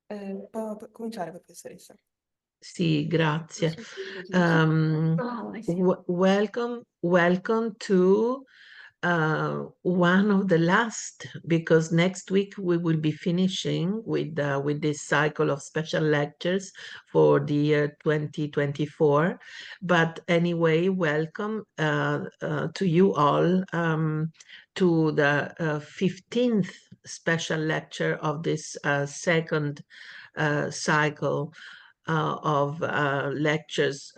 Può cominciare, professoressa. Sì, grazie. I see. Welcome to one of the last, because next week we will be finishing with this cycle of special lectures for the year 2024. But anyway, welcome to you all to the 15th special lecture of this second cycle of lectures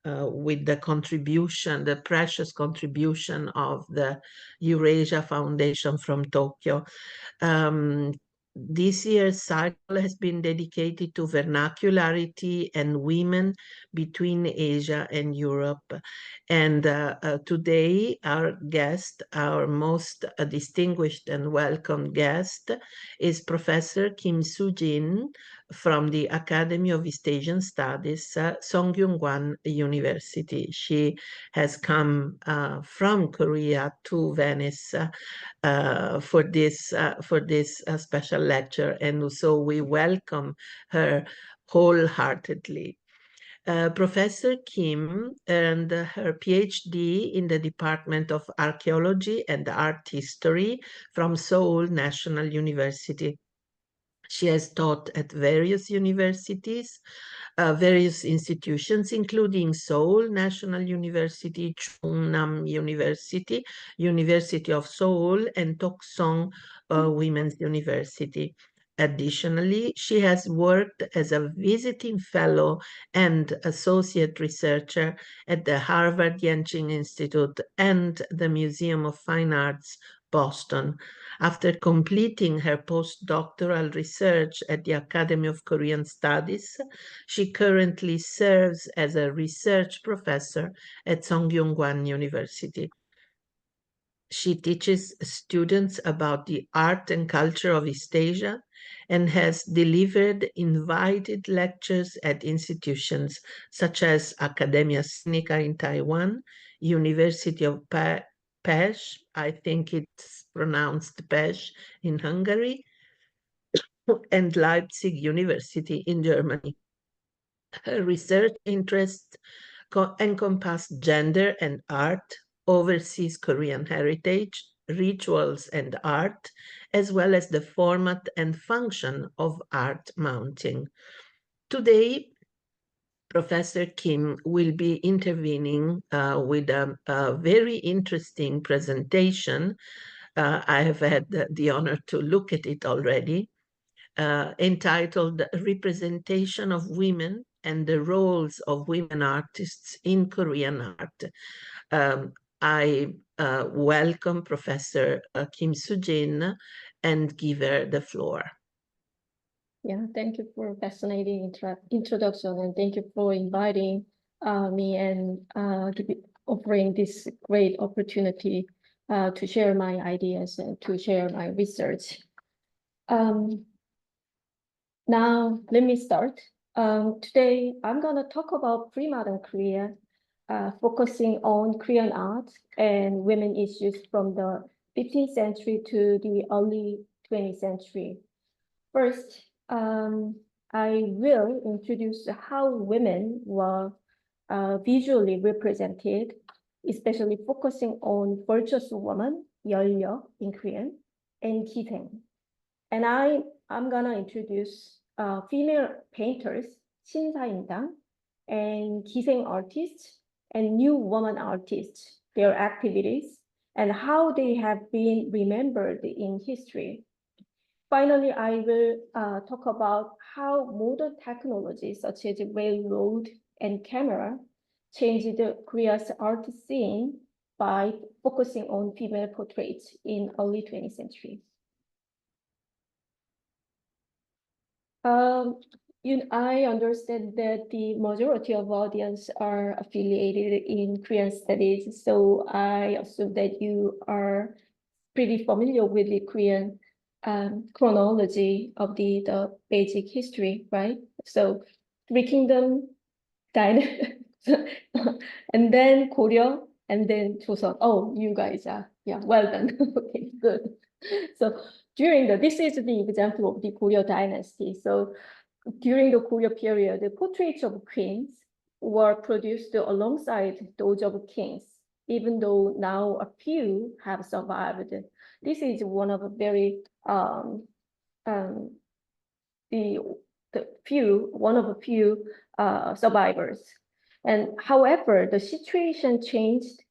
with the precious contribution of the Eurasia Foundation from Tokyo. This year's cycle has been dedicated to vernacularity and women between Asia and Europe. And today, our most distinguished and welcome guest, is Professor Kim Soojin from the Academy of East Asian Studies, Sungkyungwan University. She has come from Korea to Venice for this special lecture, and so we welcome her wholeheartedly. Professor Kim earned her PhD in the Department of Archaeology and Art History from Seoul National University. She has taught at various universities, various institutions, including Seoul National University, Chungnam University, University of Seoul, and Toksong Women's University. Additionally, she has worked as a visiting fellow and associate researcher at the Harvard Yenching Institute and the Museum of Fine Arts, Boston. After completing her postdoctoral research at the Academy of Korean Studies, she currently serves as a research professor at Sungkyungwan University. She teaches students about the art and culture of East Asia and has delivered invited lectures at institutions such as Academia Sinica in Taiwan, University of Pest, I think it's pronounced Pest in Hungary, and Leipzig University in Germany. Her research interests encompass gender and art, overseas Korean heritage, rituals and art, as well as the format and function of art mounting. Today, Professor Kim will be intervening with a very interesting presentation. I have had the honor to look at it already, entitled Representation of Women and the Roles of Women Artists in Korean Art. I welcome Professor Kim Soojin and give her the floor. Yeah, thank you for a fascinating introduction, and thank you for inviting me and offering this great opportunity to share my ideas and to share my research. Now, let me start. Today, I'm going to talk about pre-modern Korea, focusing on Korean art and women issues from the 15th century to the early 20th century. First, I will introduce how women were visually represented, especially focusing on virtuous woman, 열려 in Korean, and 기생. And I'm gonna introduce female painters, 신사임당, and 기생 artists, and new woman artists, their activities, and how they have been remembered in history. Finally, I will talk about how modern technologies such as railroad and camera changed Korea's art scene by focusing on female portraits in early 20th century. I understand that the majority of audience are affiliated in Korean studies, so I assume that you are pretty familiar with the Korean chronology of the basic history, right? So Three Kingdom, and then Goryeo, and then Joseon. Oh, you guys are, yeah, well done. Okay, good. So this is the example of the Goryeo dynasty. So during the Goryeo period, the portraits of queens were produced alongside those of kings, even though now a few have survived. This is one of a very one of a few survivors. And however, the situation changed.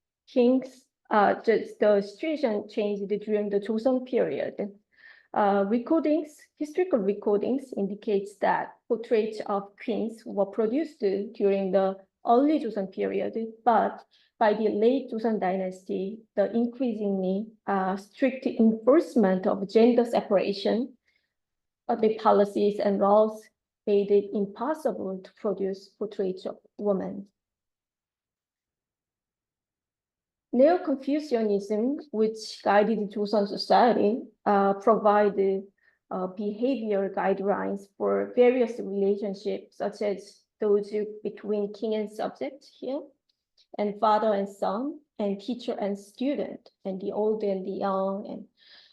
The situation changed during the Joseon period. Historical recordings indicates that portraits of queens were produced during the early Joseon period, but by the late Joseon dynasty, the increasingly strict enforcement of gender separation of the policies and laws made it impossible to produce portraits of women. Neo-Confucianism, which guided Joseon society, provided behavior guidelines for various relationships, such as those between king and subject here, and father and son, and teacher and student, and the old and the young. And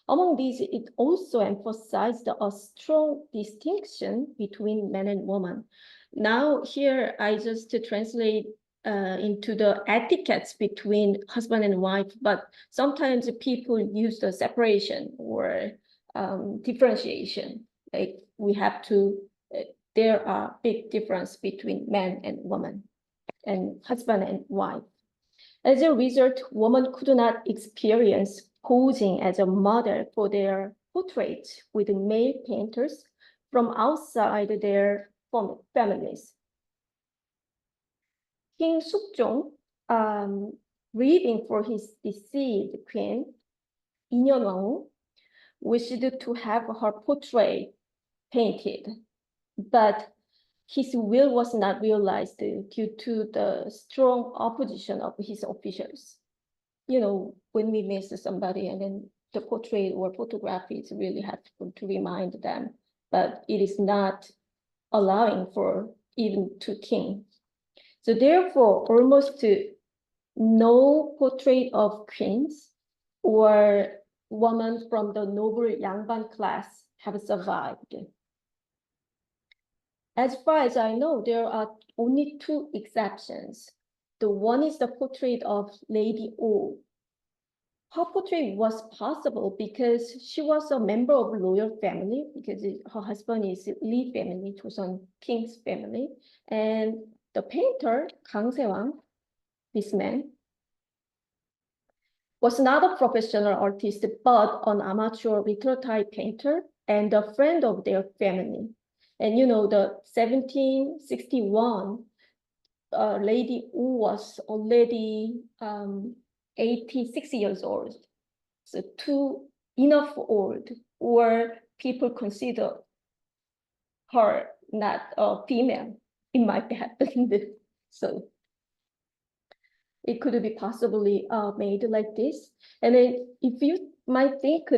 among these, it also emphasized a strong distinction between men and women. Now here, I just translate into the etiquettes between husband and wife, but sometimes people use the separation or differentiation. Like we have to, there are big difference between men and women and husband and wife. As a result, women could not experience posing as a model for their portraits with male painters from outside their families. King Sukjong, grieving for his deceased queen, Inyeonwang, wished to have her portrait painted, but his will was not realized due to the strong opposition of his officials. You know, when we miss somebody and then the portrait or photography is really helpful to remind them, but it is not allowing for even to king. So therefore, almost no portrait of queens or women from the noble Yangban class have survived. As far as I know, there are only two exceptions. The one is the portrait of Lady O. Her portrait was possible because she was a member of royal family, because her husband is Lee family, Joseon King's family, and the painter Kang Se-wang, this man, was not a professional artist, but an amateur lithography painter and a friend of their family. And you know, the 1761, Lady Wu was already 86 years old. So too enough old, or people consider her not a female. It might be happened. So it could be possibly made like this. And then if you might think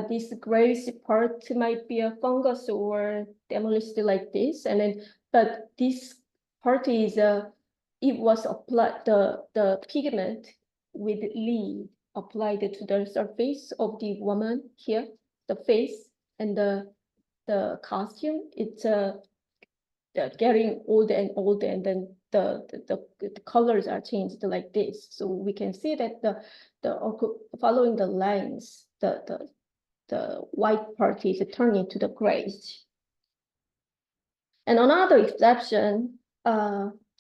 this grayish part might be a fungus or demolished like this, and then but this part is it was applied, the pigment with lead applied to the surface of the woman here, the face and the costume. It's getting older and older, and then the colors are changed like this. So we can see that following the lines, the white part is turning to the grayish. And another exception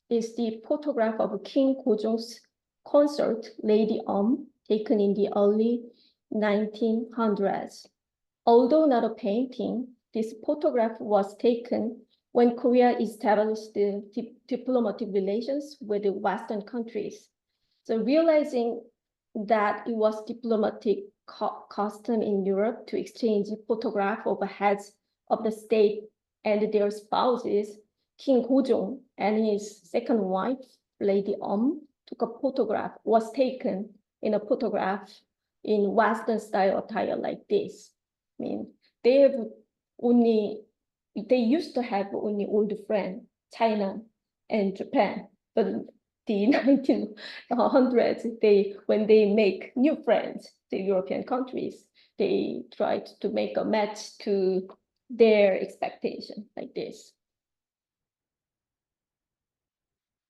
is the photograph of King Gojong's consort, Lady taken in the early 1900s. Although not a painting, this photograph was taken when Korea established diplomatic relations with the Western countries. So realizing that it was diplomatic custom in Europe to exchange photograph of heads of the state and their spouses, King Gojong and his second wife, Lady took a photograph, was taken in a photograph in Western style attire like this. I mean, they used to have only old friend, China and Japan, but the 1900s, when they make new friends, the European countries, they tried to make a match to their expectation like this.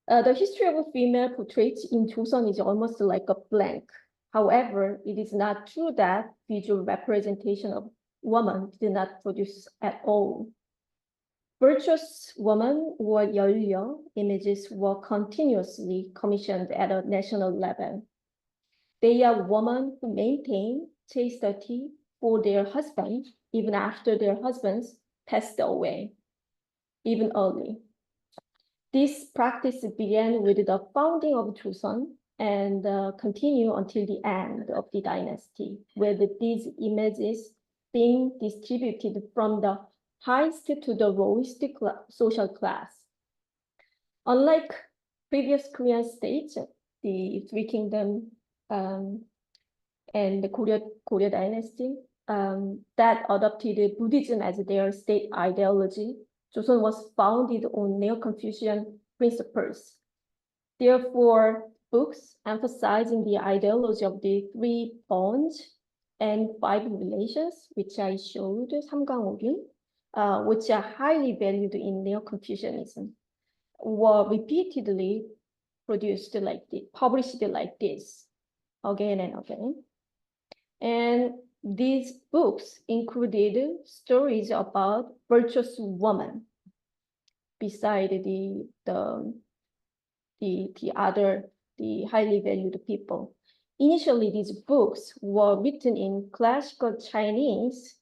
The history of a female portraits in Joseon is almost like a blank. However, it is not true that visual representation of woman did not produce at all. Virtuous woman or yeolyo images were continuously commissioned at a national level. They are women who maintain chastity for their husbands even after their husbands passed away, even early. This practice began with the founding of Joseon and continued until the end of the dynasty, with these images being distributed from the highest to the lowest social class. Unlike previous Korean states, the Three Kingdoms and the Goryeo dynasty that adopted Buddhism as their state ideology, Joseon was founded on Neo-Confucian principles. Therefore, books emphasizing the ideology of the three bonds and five relations, which I showed, 삼강오륜, which are highly valued in Neo-Confucianism, were repeatedly published like this, again and again. And these books included stories about virtuous women, beside the highly valued people. Initially, these books were written in classical Chinese,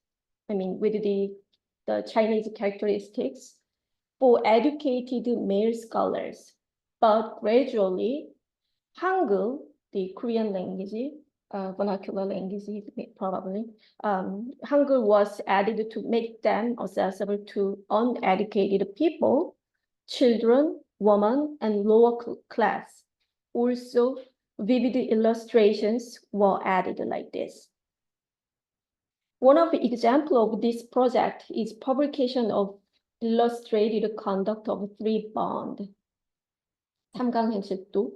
with the Chinese characteristics for educated male scholars. But gradually, Hangul, the Korean language, vernacular language, probably, Hangul was added to make them accessible to uneducated people, children, women, and lower class. Also, vivid illustrations were added like this. One of the examples of this project is publication of illustrated conduct of three bonds. 삼강행실도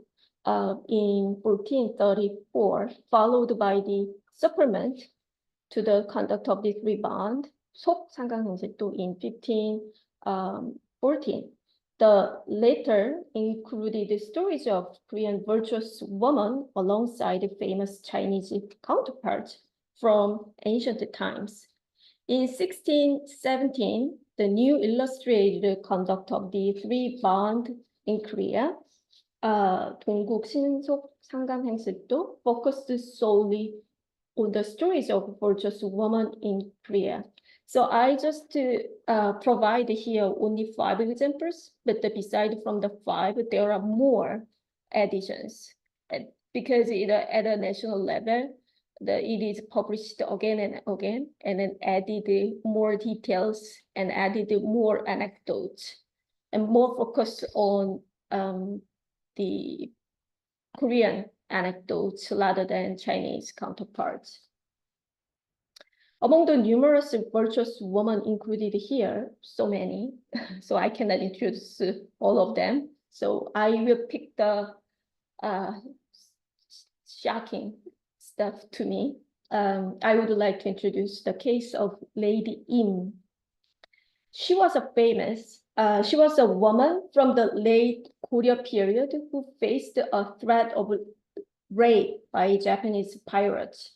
in 1434, followed by the supplement to the conduct of the three bonds, 속상강행실도 in 1514. The latter included the stories of Korean virtuous women alongside the famous Chinese counterparts from ancient times. In 1617, the new illustrated conduct of the three bonds in Korea, 동국 신속 상감행실도, focused solely on the stories of virtuous women in Korea. So I just provide here only 5 examples, but beside from the 5, there are more additions. Because at a national level, it is published again and again, and then added more details and added more anecdotes, and more focus on the Korean anecdotes rather than Chinese counterparts. Among the numerous virtuous women included here, so many, so I cannot introduce all of them. So I will pick the shocking stuff to me. I would like to introduce the case of Lady Im. She was a woman from the late Goryeo period who faced a threat of rape by Japanese pirates.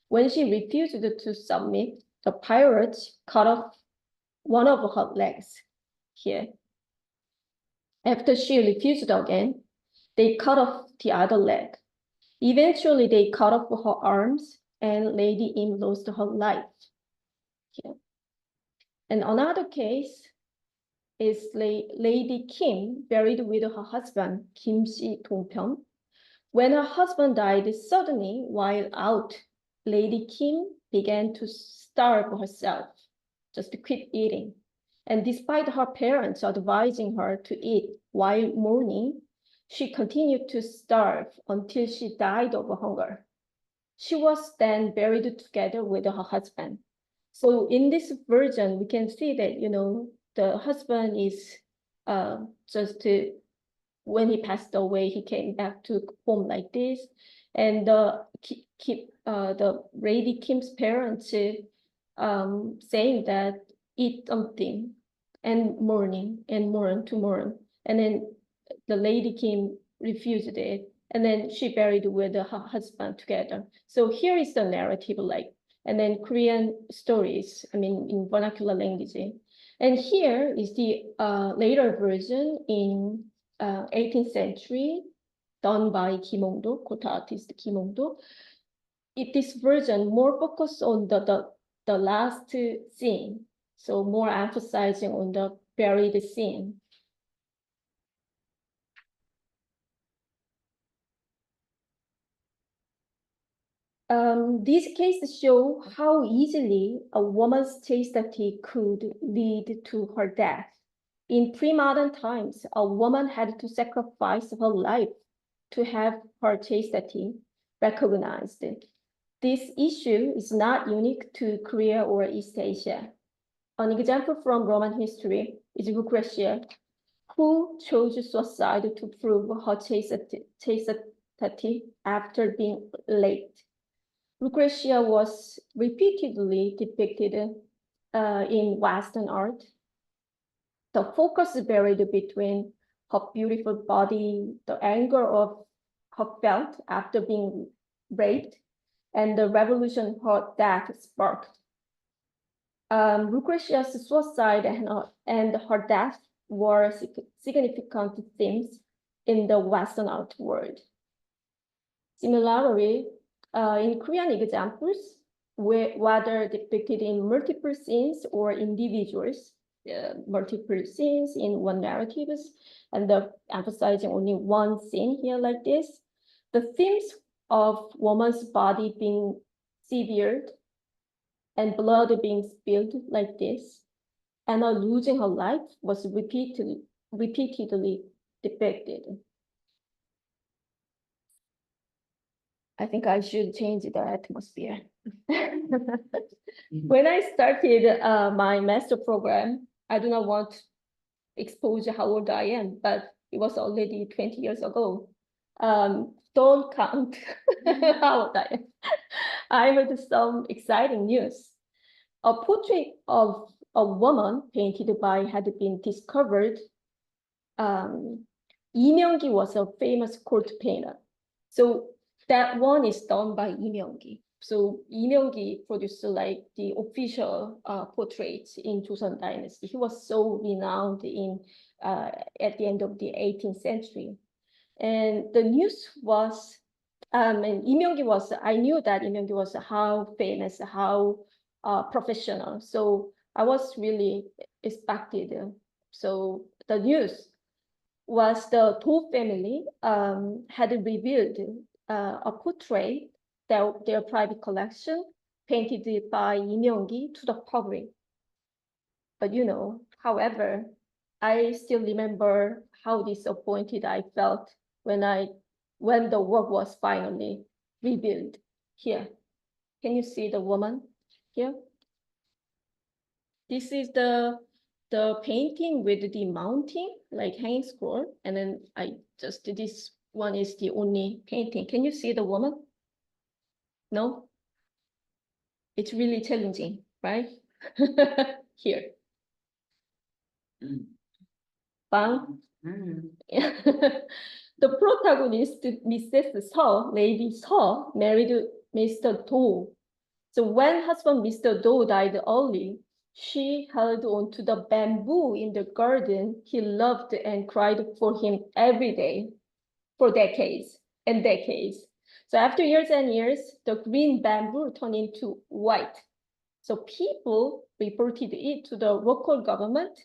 When she refused to submit, the pirates cut off one of her legs here. After she refused again, they cut off the other leg. Eventually, they cut off her arms, and Lady Im lost her life here. And another case is Lady Kim, buried with her husband, Kim Si Dongpyeon. When her husband died suddenly while out, Lady Kim began to starve herself, just to quit eating. And despite her parents advising her to eat while mourning, she continued to starve until she died of hunger. She was then buried together with her husband. So in this version, we can see that, the husband is just when he passed away, he came back to home like this. And the Lady Kim's parents saying that eat something and mourning and mourn to mourn. And then the Lady Kim refused it. And then she buried with her husband together. So here is the narrative, like, and then Korean stories, I mean, in vernacular language. And here is the later version in 18th century, done by Kim Hong-do, quota artist Kim Hong-do. This version more focused on the last scene, so more emphasizing on the buried scene. These cases show how easily a woman's chastity could lead to her death. In pre-modern times, a woman had to sacrifice her life to have her chastity recognized. This issue is not unique to Korea or East Asia. An example from Roman history is Lucretia, who chose suicide to prove her chastity after being raped. Lucretia was repeatedly depicted in Western art. The focus is buried between her beautiful body, the anger of her felt after being raped, and the revolution her death sparked. Lucretia's suicide and her death were significant themes in the Western art world. Similarly, in Korean examples, whether depicted in multiple scenes or individuals, multiple scenes in one narratives, and emphasizing only one scene here like this, the themes of woman's body being severed and blood being spilled like this, and her losing her life was repeatedly depicted. I think I should change the atmosphere. When I started my master program, I do not want to expose how old I am, but it was already 20 years ago. Don't count how old I am. I heard some exciting news. A portrait of a woman painted by had been discovered. Lee Myung-gi was a famous court painter. So that one is done by Lee Myung-gi. So Lee Myung-gi produced like the official portraits in Joseon Dynasty. He was so renowned in at the end of the 18th century. And the news was, and Lee Myung-gi was, I knew that Lee Myung-gi was how famous, how professional. So I was really expected. So the news was the Do family had revealed a portrait, their private collection, painted by Lee Myung-gi to the public. But you know, however, I still remember how disappointed I felt when the work was finally revealed. Here, can you see the woman here? This is the painting with the mounting, like hanging scroll, and then this one is the only painting. Can you see the woman? No? It's really challenging, right? Here. Bang. The protagonist, Mrs. Seo, Lady Seo, married Mr. Do. So when husband Mr. Do died early, she held on to the bamboo in the garden he loved and cried for him every day for decades and decades. So after years and years, the green bamboo turned into white. So people reported it to the local government,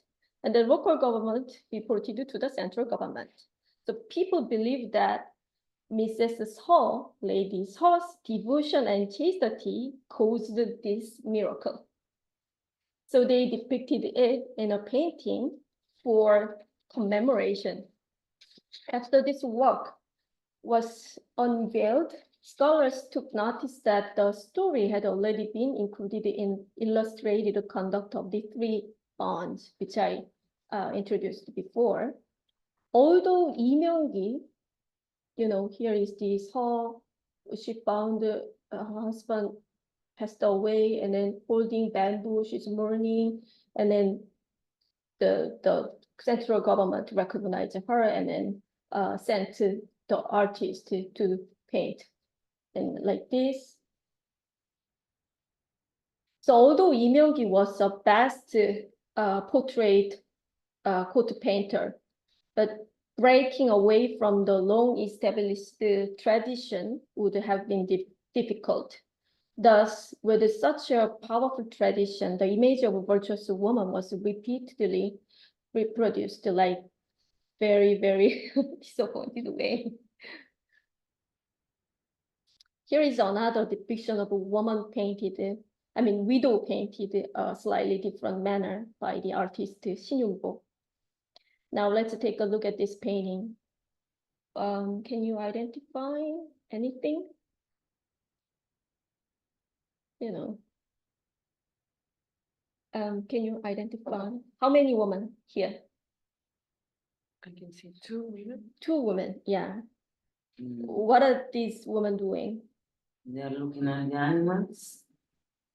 and the local government reported it to the central government. So people believe that Mrs. Seo, Lady Seo's devotion and chastity caused this miracle. So they depicted it in a painting for commemoration. After this work was unveiled, scholars took notice that the story had already been included in illustrated conduct of the three bonds, which I introduced before. although Lee Myung-ki, you know, here is this her, she found her husband passed away, and then holding bamboo, she's mourning, and then the central government recognized her and then sent the artist to paint, and like this. So although Lee Myung-ki was the best portrait court painter, but breaking away from the long-established tradition would have been difficult. Thus, with such a powerful tradition, the image of a virtuous woman was repeatedly reproduced, like very, very disappointed way. Here is another depiction of a woman painted, widow painted a slightly different manner by the artist Shin Young-bo. Now let's take a look at this painting. Can you identify anything? You know, can you identify how many women here? I can see 2 women. 2 women, yeah. Mm, What are these women doing? They're looking at the animals.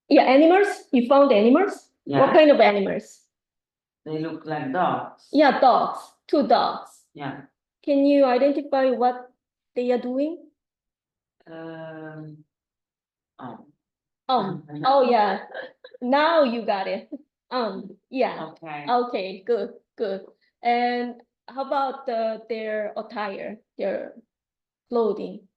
Yeah, animals? You found animals? What Yeah. kind of animals? They look like dogs. Yeah, dogs, 2 dogs. Yeah. Can you identify what they are doing? Oh. Oh yeah, now you got it. Yeah, Okay. okay, good, good. And how about their attire, their clothing?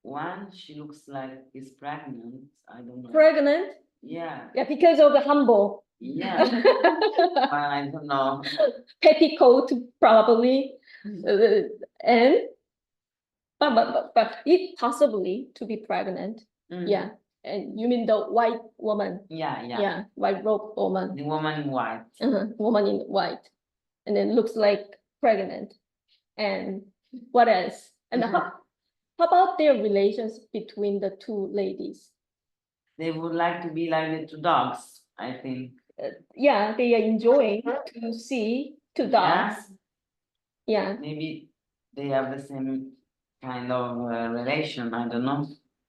One, she looks like is pregnant. I don't know. Pregnant? Yeah. Yeah, because of the humble. Yeah. Well, I don't know. Petticoat, probably. And but it possibly to be pregnant. Mm. Yeah. And you mean the white woman? Yeah, yeah. Yeah, white robe woman. The woman in white. Woman in white. And then looks like pregnant. And what else? And how about their relations between the 2 ladies? They would like to be like the 2 dogs, I think. Yeah, they are enjoying to see 2 dogs. Yeah. Maybe they have the same kind of relation. I don't know.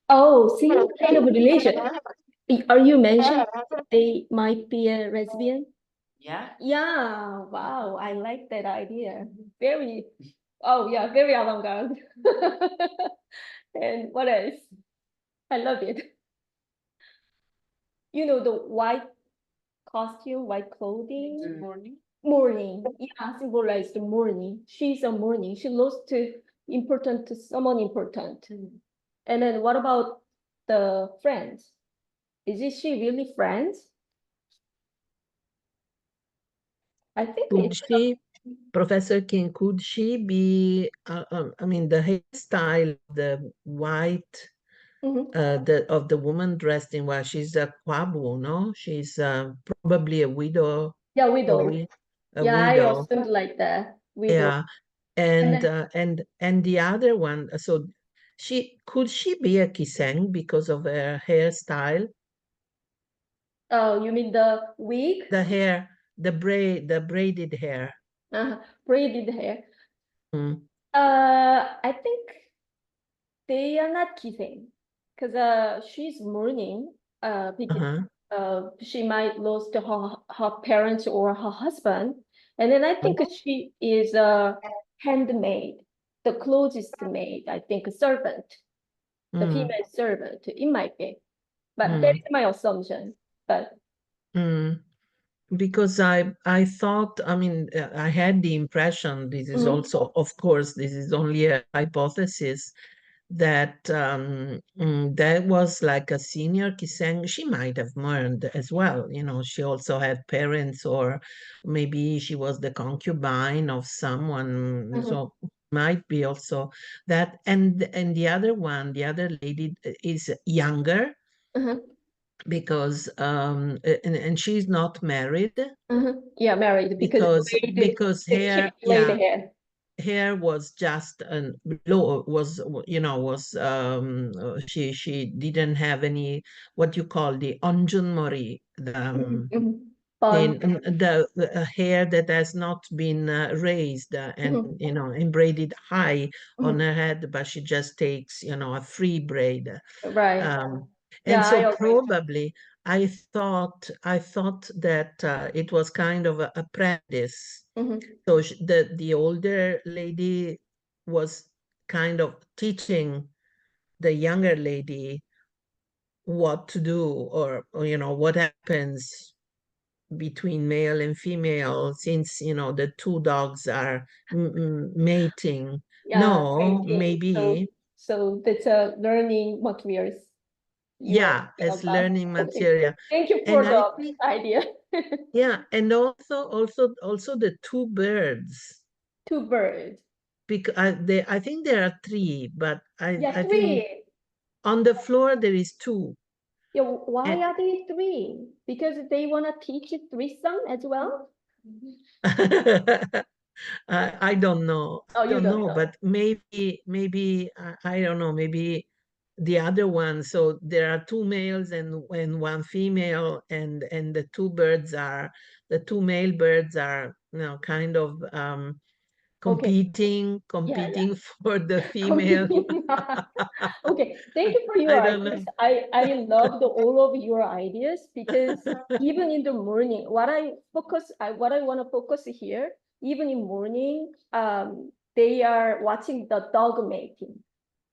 Oh, same kind of relation. Are you mentioning they might be a lesbian? Yeah. Yeah, wow, I like that idea. Very, oh yeah, very avant-garde. And what else? I love it. You know, the white costume, white clothing. Morning. Mourning, yeah, symbolize the mourning. She's a mourning. She lost to important to someone important. And then what about the friends? She really friends? I think Could it's she, Professor King, could she be, the hairstyle, the white, Mhm. of the woman dressed in white, she's a kwabu, no? She's probably a widow. Yeah, A, widow. wi- a Yeah, I widow. assumed like that. Widow. Yeah. And the other one, so could she be a kiseng because of her hairstyle? Oh, you mean the wig? The hair, the braided hair. Braided hair. Mm. I think they are not kissing because she's mourning because she might lost her parents or her husband, and then I think she is a handmaid, the clothes maid. I think a servant, the female servant. It might be, but that is my assumption. But Because I thought, I had the impression, this is also, of course, this is only a hypothesis, that that was like a senior Kiseng. She might have mourned as well. You know, she also had parents, or maybe she was the concubine of someone. So might be also that. And the other one, the other lady is younger because and she's not married. Yeah, married because the hair hair. was just low, was she didn't have any, what you call the onjun mori, Bun. the hair that has not been raised and and braided high on her head, but she just takes a free braid. Right. And Yeah, so I agree. probably I thought that it was kind of a practice. So the older lady was kind of teaching the younger lady what to do, or what happens between male and female, since the two dogs are mating. Yeah, No, painting. maybe. So that's a learning materials you are Yeah, talking as about. learning Okay. material. Thank you for And I the think, idea. yeah, and also the two birds, Two birds. because I think there are three, but Yeah, I think three. on the floor there is two. Yeah, why And are they three? Because they want to teach threesome as well? I don't know. Oh, I you don't don't know, know. but maybe I don't know. Maybe the other one. So there are two males and one female, and the two male birds are kind of Okay. competing Yeah. for the female. Competing. Okay, thank you for your I don't ideas. know. I love all of your ideas, because even in the morning, what I want to focus here, even in morning, they are watching the dog mating,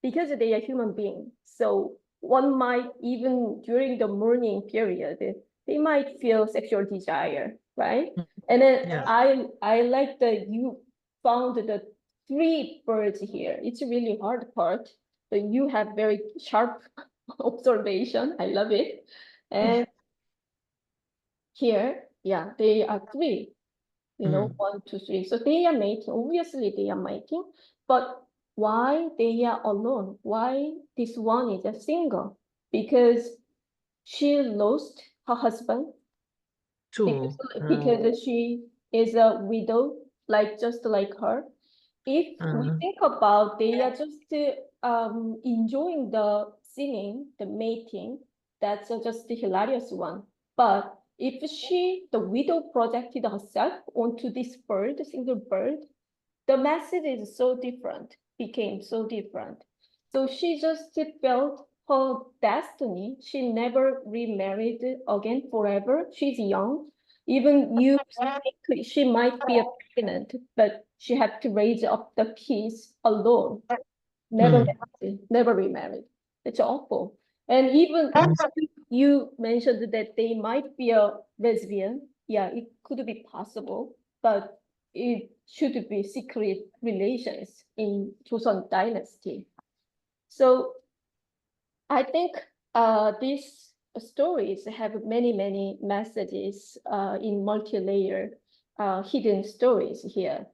because they are human beings. So one might, even during the morning period, they might feel sexual desire, right? And then Yeah. I like that you found the three birds here. It's a really hard part, but you have very sharp observation. I love it. And here, yeah, they are three. 1, 2, 3. So they are mating. Obviously, they are mating. But why they are alone? Why this one is a single? Because she lost her husband. Two. Because she is a widow, just like her. If we think about, they are just enjoying the singing, the mating, that's just a hilarious one. But if the widow projected herself onto this bird, single bird, the message is so different, became so different. So she just felt her destiny. She never remarried again forever. She's young. Even you think she might be pregnant, but she had to raise up the kids alone. Never married, never remarried. It's awful. And even you mentioned that they might be a lesbian. Yeah, it could be possible, but it should be secret relations in Joseon Dynasty. So I think these stories have many messages in multi-layer hidden stories here.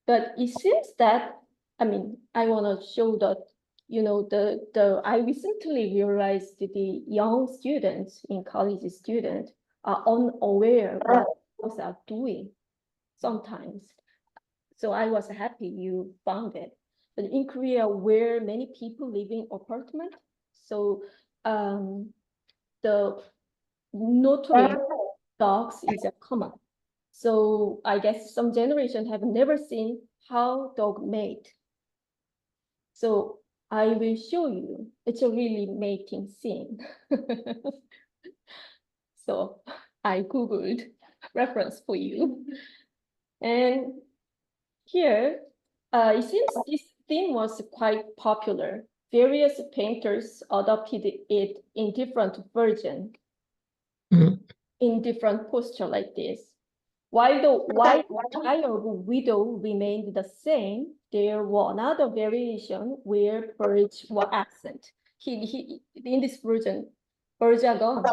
But it seems that, I want to show that, I recently realized that the young students in college students are unaware what those are doing sometimes. So I was happy you found it. But in Korea, where many people live in apartment, so the nurturing dogs is a common. So I guess some generation have never seen how dog mate. So I will show you. It's a really mating scene. So I Googled reference for you. And here, it seems this theme was quite popular. Various painters adopted it in different versions, in different posture like this. While the white attire of widow remained the same, there were another variation where birds were absent. In this version, birds are gone.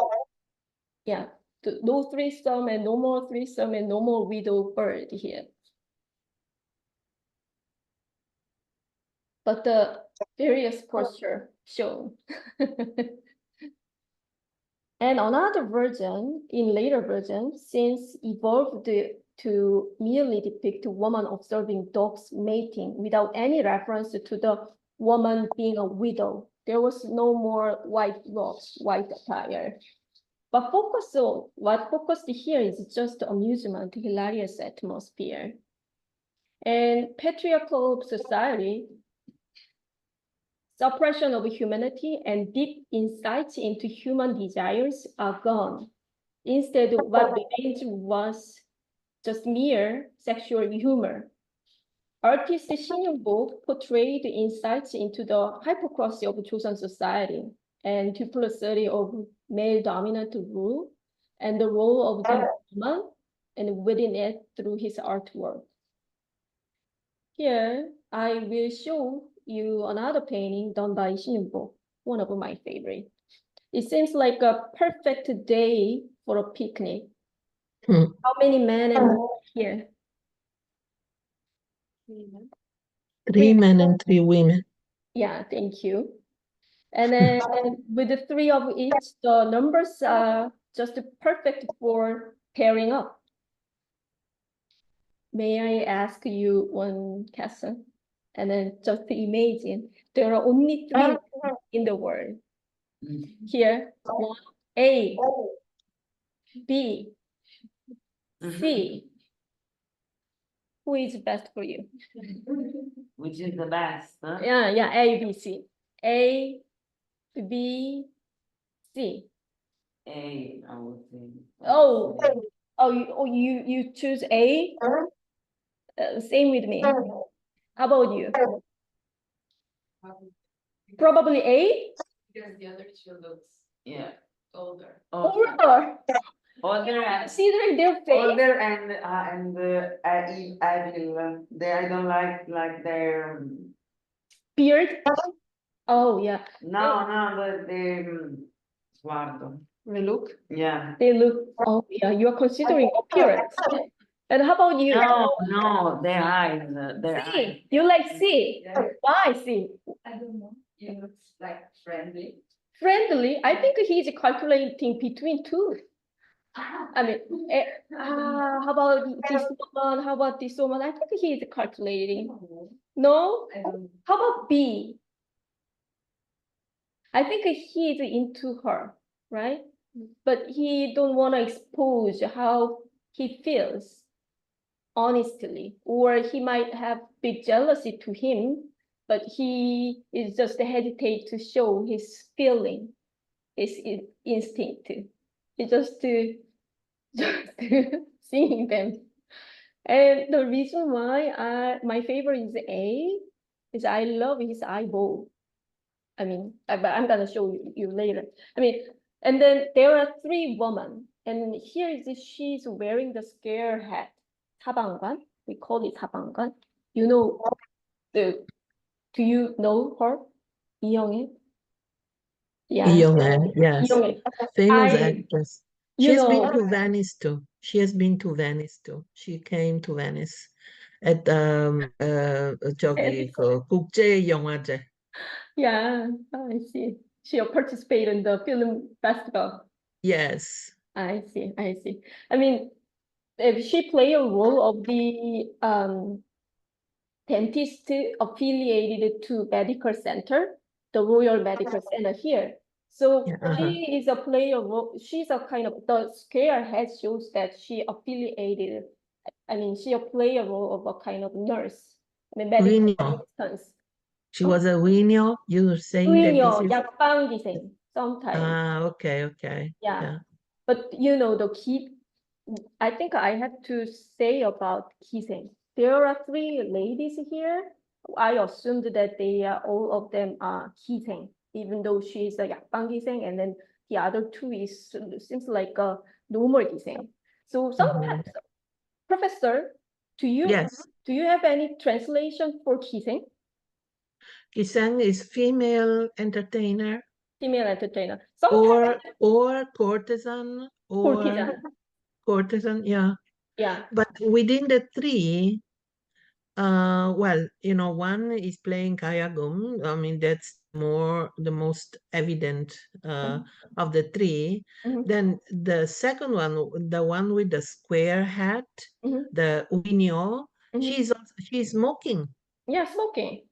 Yeah, no threesome and no more threesome and no more widow bird here. But the various posture shown. And another version, in later version, since evolved to merely depict a woman observing dogs mating without any reference to the woman being a widow. There was no more white robes, white attire. But what focused here is just amusement, hilarious atmosphere. And patriarchal society, suppression of humanity and deep insights into human desires are gone. Instead, what remains was just mere sexual humor. Artist Shin Young-bok portrayed insights into the hypocrisy of Joseon society and duplicity of male dominant rule and the role of the woman and within it through his artwork. Here, I will show you another painting done by Shin Young-bok, one of my favorite. It seems like a perfect day for a picnic. Hmm. How many men and women here? 3 men. 3 men and 3 women. Yeah, thank you. And then with the 3 of each, the numbers are just perfect for pairing up. May I ask you one question? And then just imagine there are only 3 in the world. Here, 1, A, B, C. Who is best for you? Which is the best, huh? Yeah, A, B, C. A, B, C. A, I would say. Oh, you choose A? Same with me. How about you? Probably A? Because the other 2 looks Yeah. older. Older. Older and Considering their face? older and I believe I don't like their Beard? Oh, yeah. the sguardo. The look? Yeah. They look, oh, yeah, you are considering appearance. And how about you? No, their eyes, their eyes. C. You like C? Yeah. Why C? I don't know. It looks like friendly. Friendly? I think he's calculating between 2. I mean, how about this woman? How about this woman? I think he's calculating. No? I don't know. How about B? I think he's into her, right? But he don't want to expose how he feels honestly, or he might have big jealousy to him, but he is just hesitate to show his feeling, his instinct. He just to seeing them. And the reason why my favorite is A is I love his eyeball. I mean, but I'm gonna show you later. I mean, and then there are 3 women, and here is she's wearing the scare hat, 사방관. We call it 사방관. You know do you know her? 이영애? Yeah. Young, yes. 이영애. Famous I- actress. You She has know, been to Venice too. She has been to Venice too. She came to Venice at 저기 그 국제 영화제. yeah, I see. She participated in the film festival. Yes. I see. I mean, if she play a role of the dentist affiliated to medical center, the Royal Medical Center here. So Yeah, uh-huh. she is a player role. She's a kind of the square head shows that she affiliated. I mean, she play a role of a kind of nurse. I mean, medical Winyo. assistance. She was a Winyo. You were saying that 의료, this is 약방기생 sometimes. okay. Yeah. But you know, I think I have to say about 기생. There are 3 ladies here. I assumed that they are all of them are 기생, even though she's a 약방기생, and then the other 2 seems like a normal 기생. So sometimes, Professor, Yes. do you have any translation for 기생? Kisang is female entertainer Female entertainer. Sometimes or courtesan or courtesan, yeah. yeah. But within the 3, well, one is playing Kayagum. I mean, that's the most evident of the 3. Mhm. Then the second one, the one with the square hat, Mhm. the Winyo, Mhm. she's smoking. Yeah, smoking.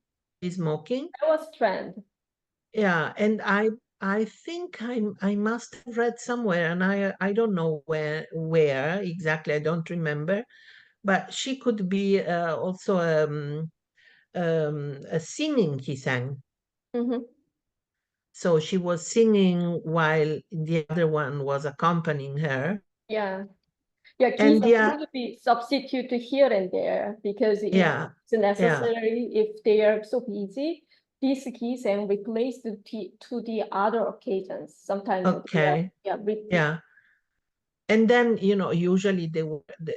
She's smoking. That was trend. Yeah, and I think I must have read somewhere, and I don't know where exactly. I don't remember, but she could be also a singing kisang. Mhm. So she was singing while the other one was accompanying her. Yeah. Yeah, And kisang could be substituted here and there because yeah, it's necessary if they are so busy. This kisang replace to the other occasions. Sometimes okay, repeat. yeah. And then, usually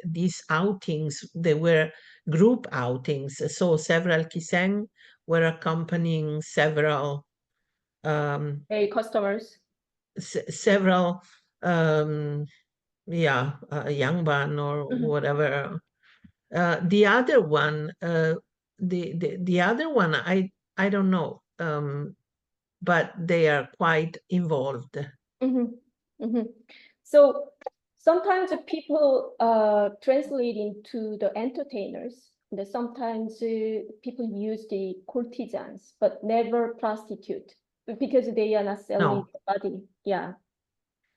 these outings, they were group outings. So several kiseng were accompanying several Hey, customers. several Yangban or Mhm. whatever. The other one, the other one, I don't know, but they are quite involved. Mhm. Mhm. So sometimes the people translate into the entertainers. And sometimes people use the courtesans, but never prostitute because they are not selling No. the body. Yeah.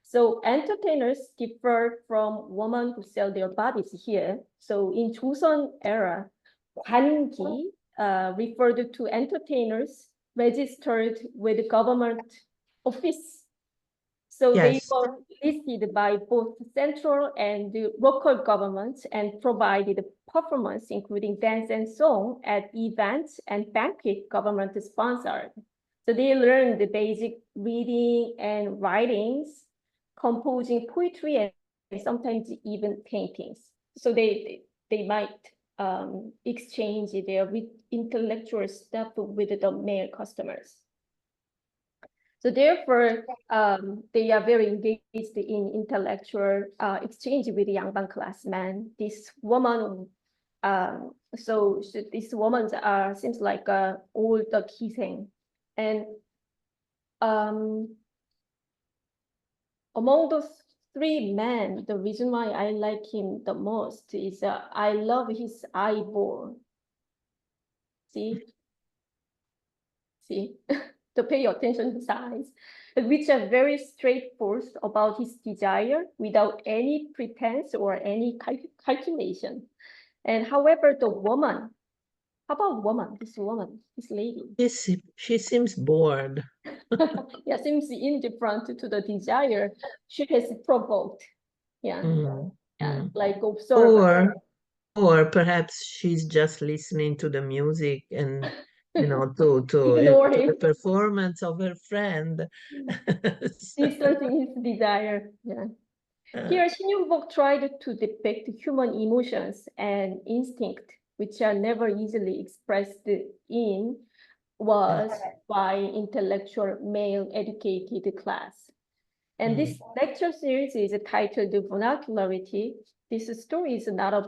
So entertainers differ from women who sell their bodies here. So in Joseon era, 관기 referred to entertainers registered with the government office. So they Yes. were listed by both central and the local governments and provided performance, including dance and song at events and banquet government sponsored. So they learned the basic reading and writings, composing poetry and sometimes even paintings. So they might exchange their intellectual stuff with the male customers. So therefore, they are very engaged in intellectual exchange with the Yanban classmen. This woman, this woman seems like old kiseng, and among those three men, the reason why I like him the most is I love his eyeball. See, to pay attention to signs, which are very straightforward about his desire without any pretense or any calculation. And however, the woman, how about woman, this lady? She seems bored. Yeah, seems indifferent to the desire she has provoked. Yeah, Mm, yeah, mm. like observer. Or perhaps she's just listening to the music and Ignore to the him. performance of her friend. Distancing his desire. Yeah. Here, Shinyoung tried to depict human emotions and instinct, which are never easily expressed in was by intellectual male educated class. And this lecture series is titled Vernacularity. This story is not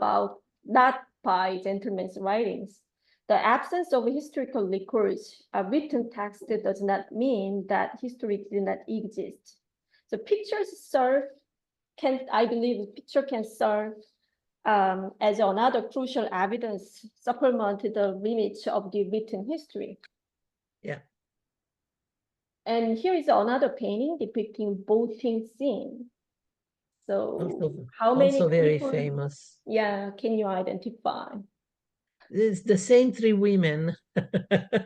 by gentlemen's writings. The absence of historical records, a written text does not mean that history did not exist. So I believe picture can serve as another crucial evidence supplement the image of the written history. Yeah. And here is another painting depicting boating scene. So how many Also very people, famous. yeah, can you identify? It's the same three women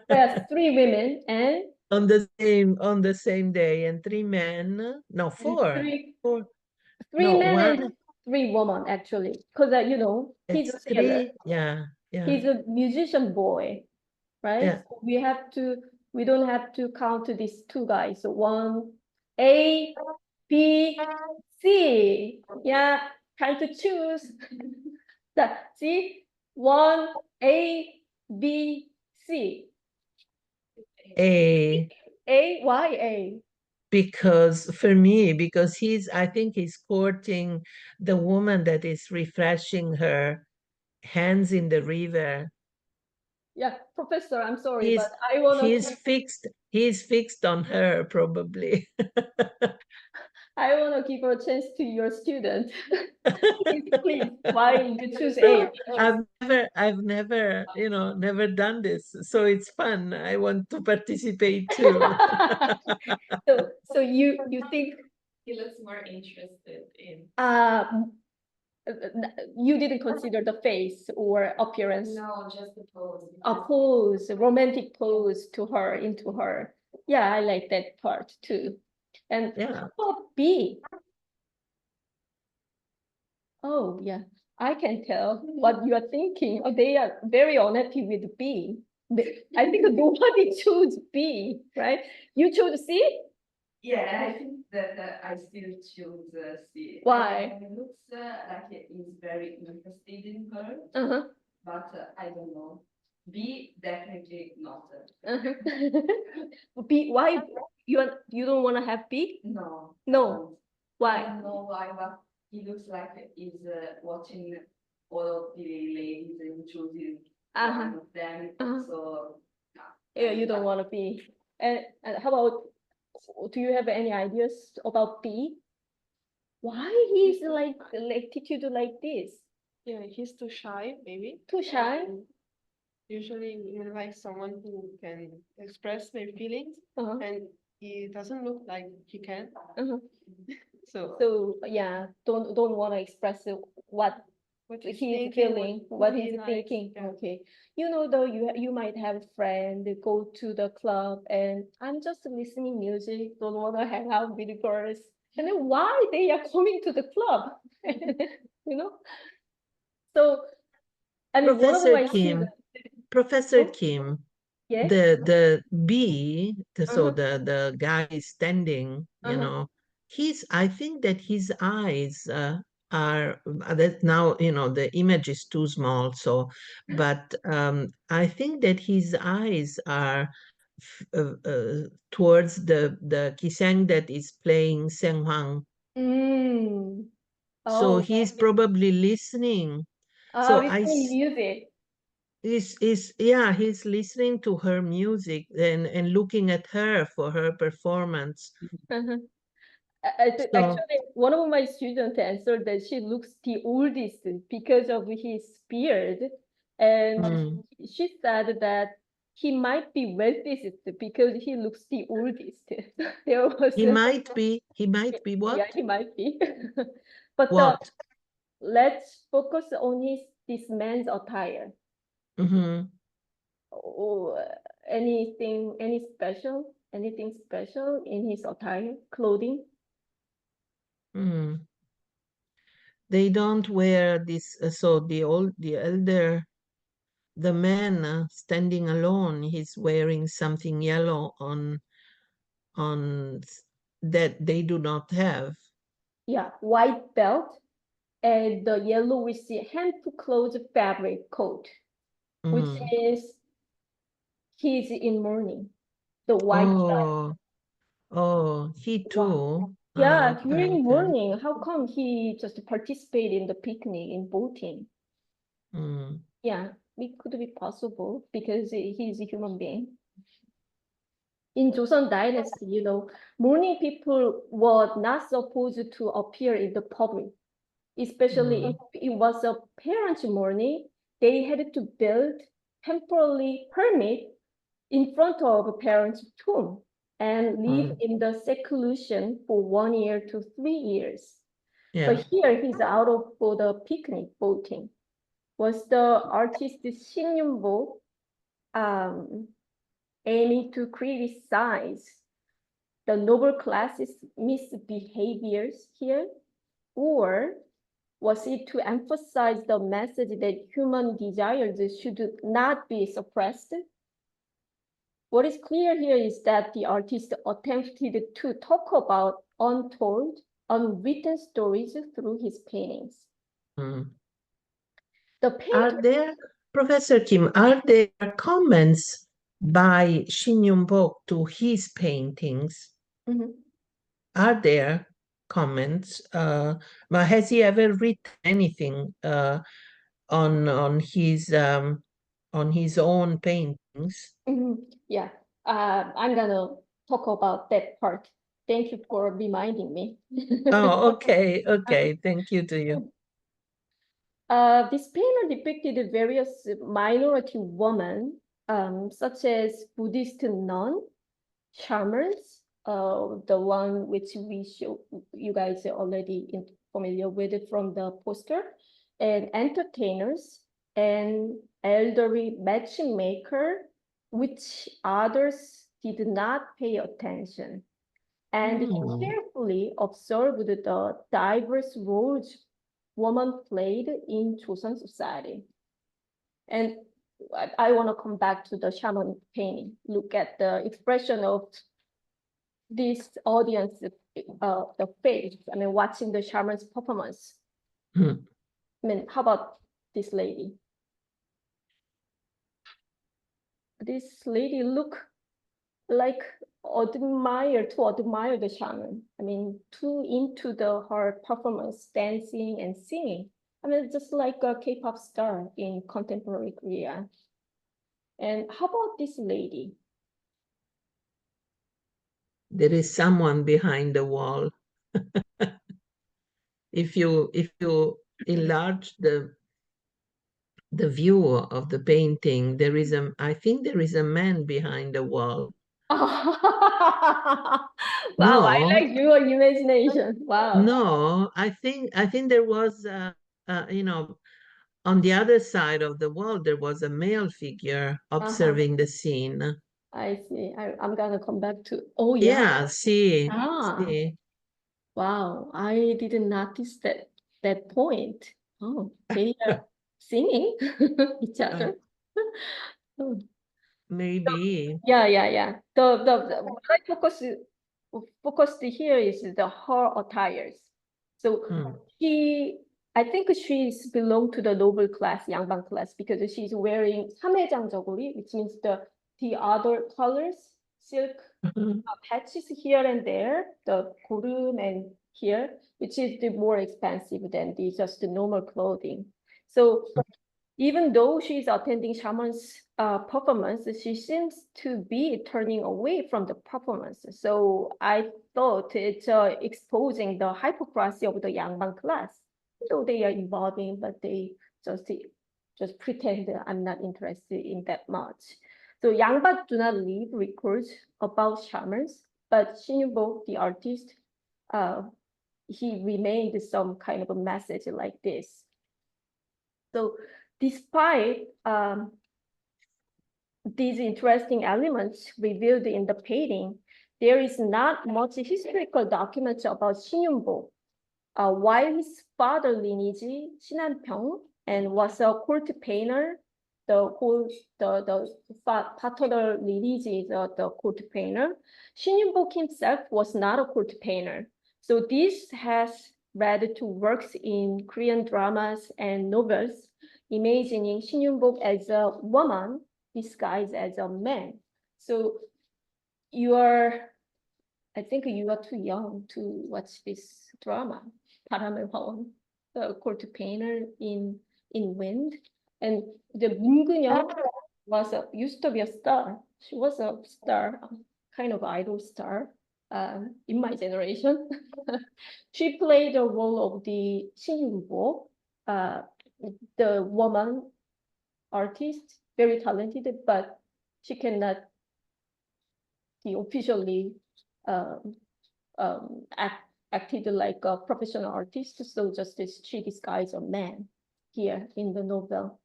Yes, three women and on the same day, and three men. No, four. three Four. three No, men one. and three women actually, because he's a It's sailor. three. Yeah, yeah, He's a musician boy, right? yeah. So we don't have to count these two guys. So one, A, B, C. Yeah, time to choose. See, one, A, B, C. A Why A? because I think he's courting the woman that is refreshing her hands in the river. Yeah, Professor, I'm sorry, He's but I want to he's fixed on her probably. I want to give a chance to your student. Please, why you choose A? I've never, never done this. So it's fun. I want to participate too. So you think He looks more interested in. you didn't consider the face or appearance, No, just the pose. a pose, a romantic pose to her, into her. Yeah, I like that part too. And Yeah. how about B? Oh, yeah, I can tell what you are thinking. Oh, they are very unhappy with B. I think nobody chose B, right? You chose C? Yeah, I think that I still choose C. Why? It looks like he's very interested in her, Uh-huh. but I don't know. B, definitely not. Uh-huh. B, why you don't want to have B? No. No. I Why? don't know why, but he looks like he's watching all of the ladies and choosing Uh-huh. one of them. Uh-huh. So, no. Yeah, you don't want to be. And how about, do you have any ideas about B? Why he's like attitude like this? Yeah, he's too shy, maybe. Too shy? Usually women like someone who can express their feelings, Uh-huh. and he doesn't look like he can. Uh-huh. So So yeah, don't want to express what what he's thinking, feeling, what he he's likes, thinking. yeah. Okay. Though you might have a friend go to the club and I'm just listening music, don't want to hang out with girls. And then why they are coming to the club? You know? So I mean, one of Professor my Kim, students, Professor Oh. Kim, yes, the B, so Uh-huh. the guy is standing, Uh-huh. I think that his eyes are that now, the image is too small, so but I think that his eyes are towards the Kisang that is playing Senghwang. Mm. So Oh, he's probably listening. So listening music. he's listening to her music and looking at her for her performance. Uh-huh. So Actually, one of my students answered that she looks the oldest because of his beard, and mm, she said that he might be wealthiest because he looks the oldest. There was he might be yeah, what? he might be. But What? let's focus on this man's attire. Hmm. Oh, anything special in his attire, clothing? Mm. They don't wear this. So the elder, the man standing alone, he's wearing something yellow that they do not have. Yeah, white belt and the yellow with the hand-to-close fabric coat, which Mm. is he's in mourning. The white belt. He Wow. too. Yeah, Okay, during okay. morning, how come he just participate in the picnic in boating? Mm. Yeah, it could be possible because he's a human being. In Joseon Dynasty, mourning people were not supposed to appear in the public, especially if it was a parents' mourning. They had to build temporarily hermit in front of a parent's tomb and live in the seclusion for 1 year to 3 years. Yeah. But here he's out of for the picnic boating. Was the artist Shin Yun-bo aiming to criticize the noble class's misbehaviors here? Or was it to emphasize the message that human desires should not be suppressed? What is clear here is that the artist attempted to talk about untold, unwritten stories through his paintings. Mm. The Are painter, there, Professor Kim, are there comments by Shin Yun-bok to his paintings? Mhm. Are there comments? But has he ever written anything on his own paintings? Yeah, I'm gonna talk about that part. Thank you for reminding me. Oh, okay, okay. Thank you to you. This painter depicted various minority women, such as Buddhist nun, shamans, the one which we show you guys are already familiar with it from the poster, and entertainers, and elderly matchmaker, which others did not pay attention. And he Hmm. carefully observed the diverse roles women played in Joseon society. And I want to come back to the shaman painting. Look at the expression of this audience, the face. I mean, watching the shaman's performance. Hmm. I mean, how about this lady? This lady look like to admire the shaman. I mean, too into her performance, dancing and singing. I mean, just like a K-pop star in contemporary Korea. And how about this lady? There is someone behind the wall. If you enlarge the view of the painting, I think there is a man behind the wall. Wow, No, I like your imagination. Wow. no, I think there was you know, on the other side of the wall there was a male figure observing the scene. I see. I'm gonna come back to. Oh yeah. Yeah, see, Ah, see. wow. I didn't notice that point. Oh, they are singing each other. Oh, Maybe. yeah. What I focused here is her attires. So Hmm. I think she's belong to the noble class, 양반 class, because she's wearing 삼회장저고리, which means the other colors, silk Mhm. patches here and there, the 고름 and here, which is the more expensive than just the normal clothing. So even though she's attending shaman's performance, she seems to be turning away from the performance. So I thought it's exposing the hypocrisy of the 양반 class. So they are evolving, but they just pretend that I'm not interested in that much. So 양반 do not leave records about shamans, but Shinjubo, the artist, he remained some kind of a message like this. So despite these interesting elements revealed in the painting, there is not much historical documents about Shinhyunbo. While his father lineage, 신한평, and was a court painter, the paternal lineage is the court painter. Shinhyunbo himself was not a court painter. So this has led to works in Korean dramas and novels, imagining Shinhyunbo as a woman disguised as a man. So I think you are too young to watch this drama, 바람의 화원, the court painter in Wind. And the 문근영 used to be a star. She was a star, kind of idol star in my generation. She played the role of the 신윤보, the woman artist, very talented, but she cannot be officially acted like a professional artist, so just she disguised a man here in the novel.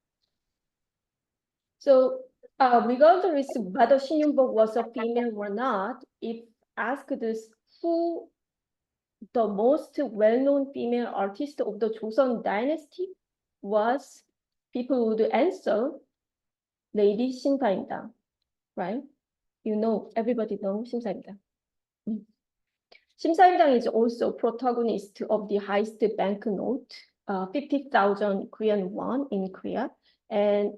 So regardless whether Shinhyunbo was a female or not, if asked who the most well-known female artist of the Joseon dynasty was, people would answer Lady 심사입니다, right? You know, everybody knows 심사입니다. 심사임당 is also protagonist of the heist banknote, 50,000 Korean won in Korea, and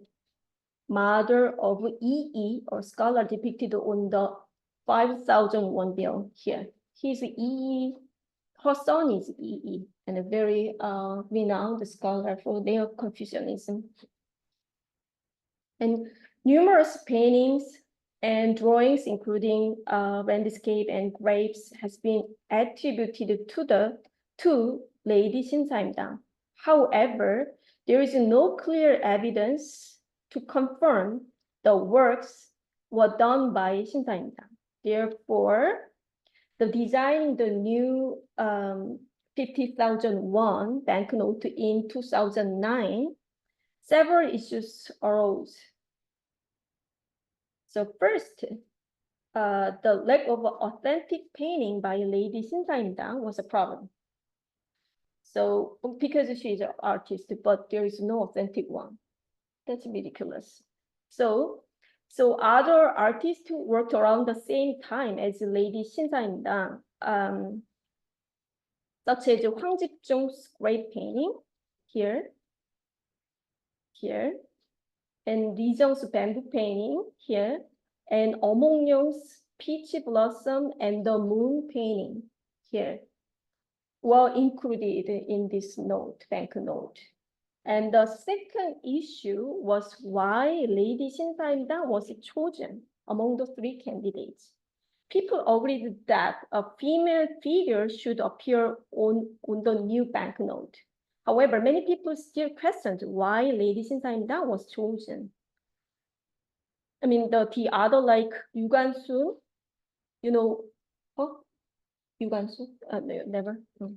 mother of EE, or scholar depicted on the 5,000 won bill here. He's EE, her son is EE, and a very renowned scholar for Neo-Confucianism. And numerous paintings And drawings, including landscape and grapes, has been attributed to Lady Shinsaimdang. However, there is no clear evidence to confirm the works were done by Shinsaimdang. Therefore, the designing the new 50,000 won banknote in 2009, several issues arose. So first, the lack of authentic painting by Lady Shinsaimdang was a problem. So because she's an artist, but there is no authentic one. That's ridiculous. So other artists who worked around the same time as Lady Shinsaimdang, such as Hwang Jip-jung's great painting here, and Lee Jung-soo bamboo painting here, and Oh Mok-young's peach blossom and the moon painting here were included in this banknote. And the second issue was why Lady Shinsaimdang was chosen among the three candidates. People agreed that a female figure should appear on the new banknote. However, many people still questioned why Lady Shinsaimdang was chosen. I mean, the other, like Yu Gan-soo, Yu Gan-soo? No, never. No.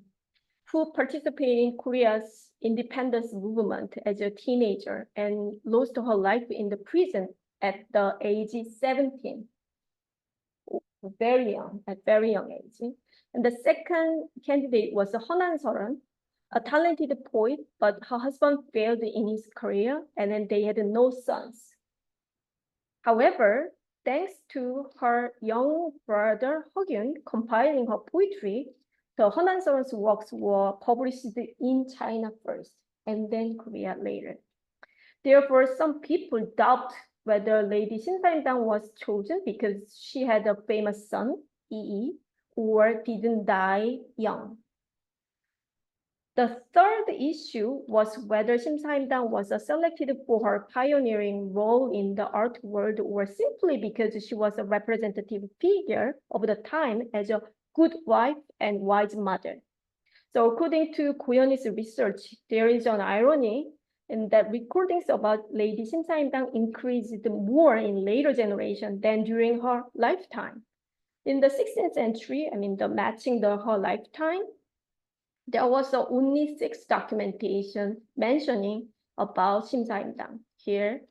Who participated in Korea's independence movement as a teenager and lost her life in the prison at the age 17. At very young age. And the second candidate was Hwan Seoran, a talented poet, but her husband failed in his career, and then they had no sons. However, thanks to her young brother Hyun compiling her poetry, the Hwan Seoran's works were published in China first, and then Korea later. Therefore, some people doubt whether Lady Shinsaimdang was chosen because she had a famous son, Yi, or didn't die young. The third issue was whether Shinsaimdang was selected for her pioneering role in the art world or simply because she was a representative figure of the time as a good wife and wise mother. So according to Goyeon's research, there is an irony in that recordings about Lady Shinsaimdang increased more in later generation than during her lifetime. In the 16th century, matching her lifetime, there was only 6 documentation mentioning about Shinsaimdang here,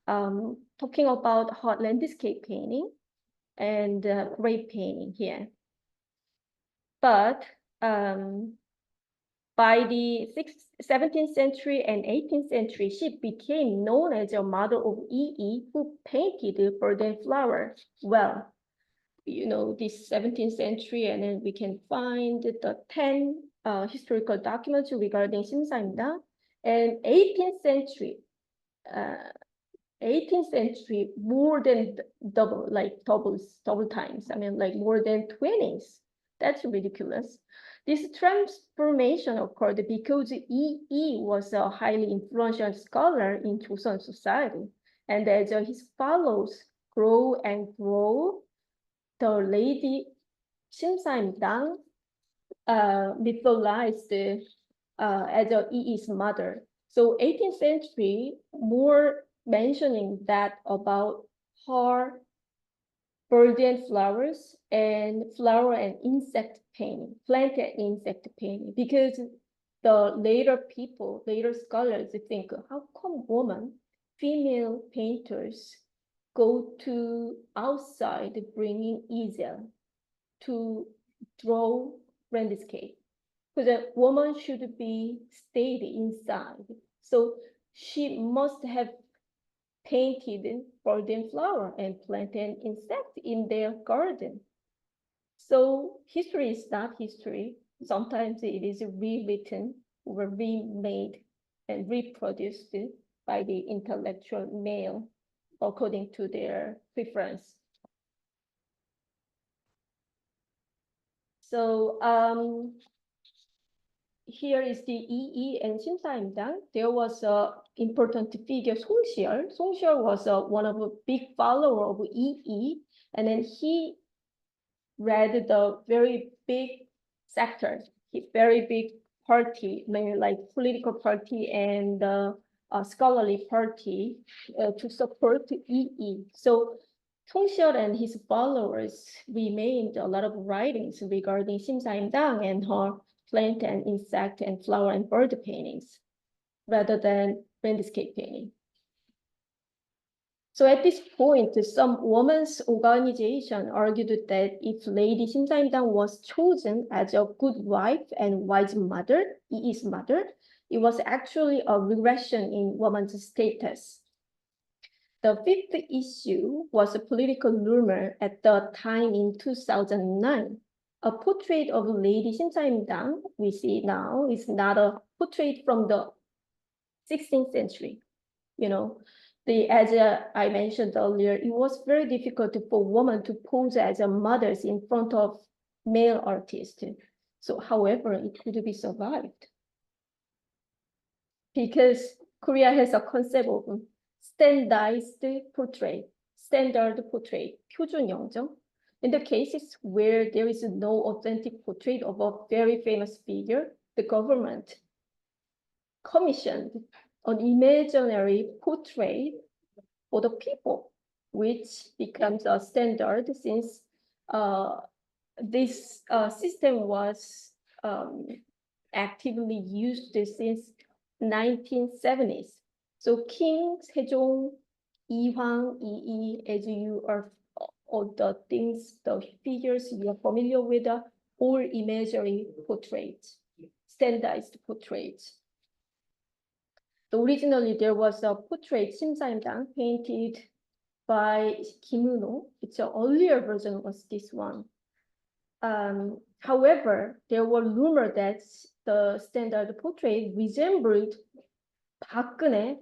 talking about her landscape painting and grape painting here. But by the 17th century and 18th century, she became known as a model of Yi, who painted forbidden flower well. This 17th century, and then we can find the 10 historical documents regarding Shinsaimdang. And 18th century, more than double times. More than 20s. That's ridiculous. This transformation occurred because Yi was a highly influential scholar in Joseon society. And as his followers grow and grow, the Lady Shinsaimdang mythologized as Yi's mother. So 18th century, more mentioning that about her bird and flowers and flower and insect painting, plant and insect painting, because the later scholars think, how come female painters go to outside bringing easel to draw landscape? Because a woman should be stayed inside. So she must have painted bird and flower and plant and insect in their garden. So history is not history. Sometimes it is rewritten or remade and reproduced by the intellectual male according to their preference. So here is the EE and 심사임당. There was a important figure, Songxier. Songxier was one of a big follower of EE, and then he read the very big sector, very big party, maybe like political party and scholarly party to support EE. So Songxier and his followers remained a lot of writings regarding 심사임당 and her plant and insect and flower and bird paintings rather than landscape painting. So at this point, some women's organization argued that if Lady 심사임당 was chosen as a good wife and wise mother, I's mother, it was actually a regression in women's status. The fifth issue was a political rumor at the time in 2009. A portrait of Lady 심사임당 we see now is not a portrait from the 16th century. You know, as I mentioned earlier, it was very difficult for women to pose as a mothers in front of male artists. So, however, it could be survived because Korea has a concept of standardized portrait, standard portrait, 표준 영정. In the cases where there is no authentic portrait of a very famous figure, the government commissioned an imaginary portrait for the people, which becomes a standard since this system was actively used since 1970s. So King, Sejong, Ihwang, Yi, as you are all the things, the figures you are familiar with, all imaginary portraits, standardized portraits. So originally there was a portrait 심사임당 painted by Kim Eun-ho. It's an earlier version was this one. However, there were rumors that the standard portrait resembled Park Geun-hye,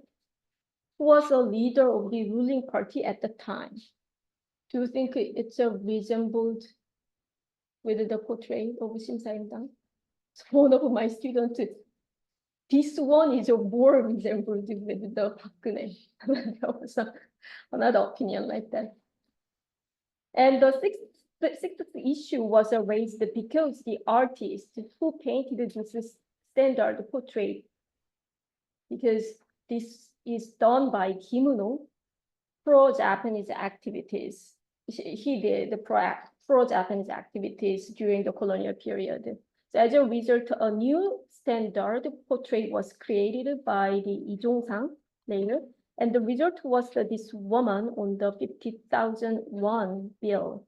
who was a leader of the ruling party at the time. Do you think it's resembled with the portrait of 심사임당? One of my students, this one is more resembled with the Park Geun-hye. There was another opinion like that. And the sixth issue was raised because the artist who painted this standard portrait, because this is done by Kim Eun-ho, pro-Japanese activities. He did the pro-Japanese activities during the colonial period. So as a result, a new standard portrait was created by the Lee Jong-sang later, and the result was this woman on the 50,000 won bill.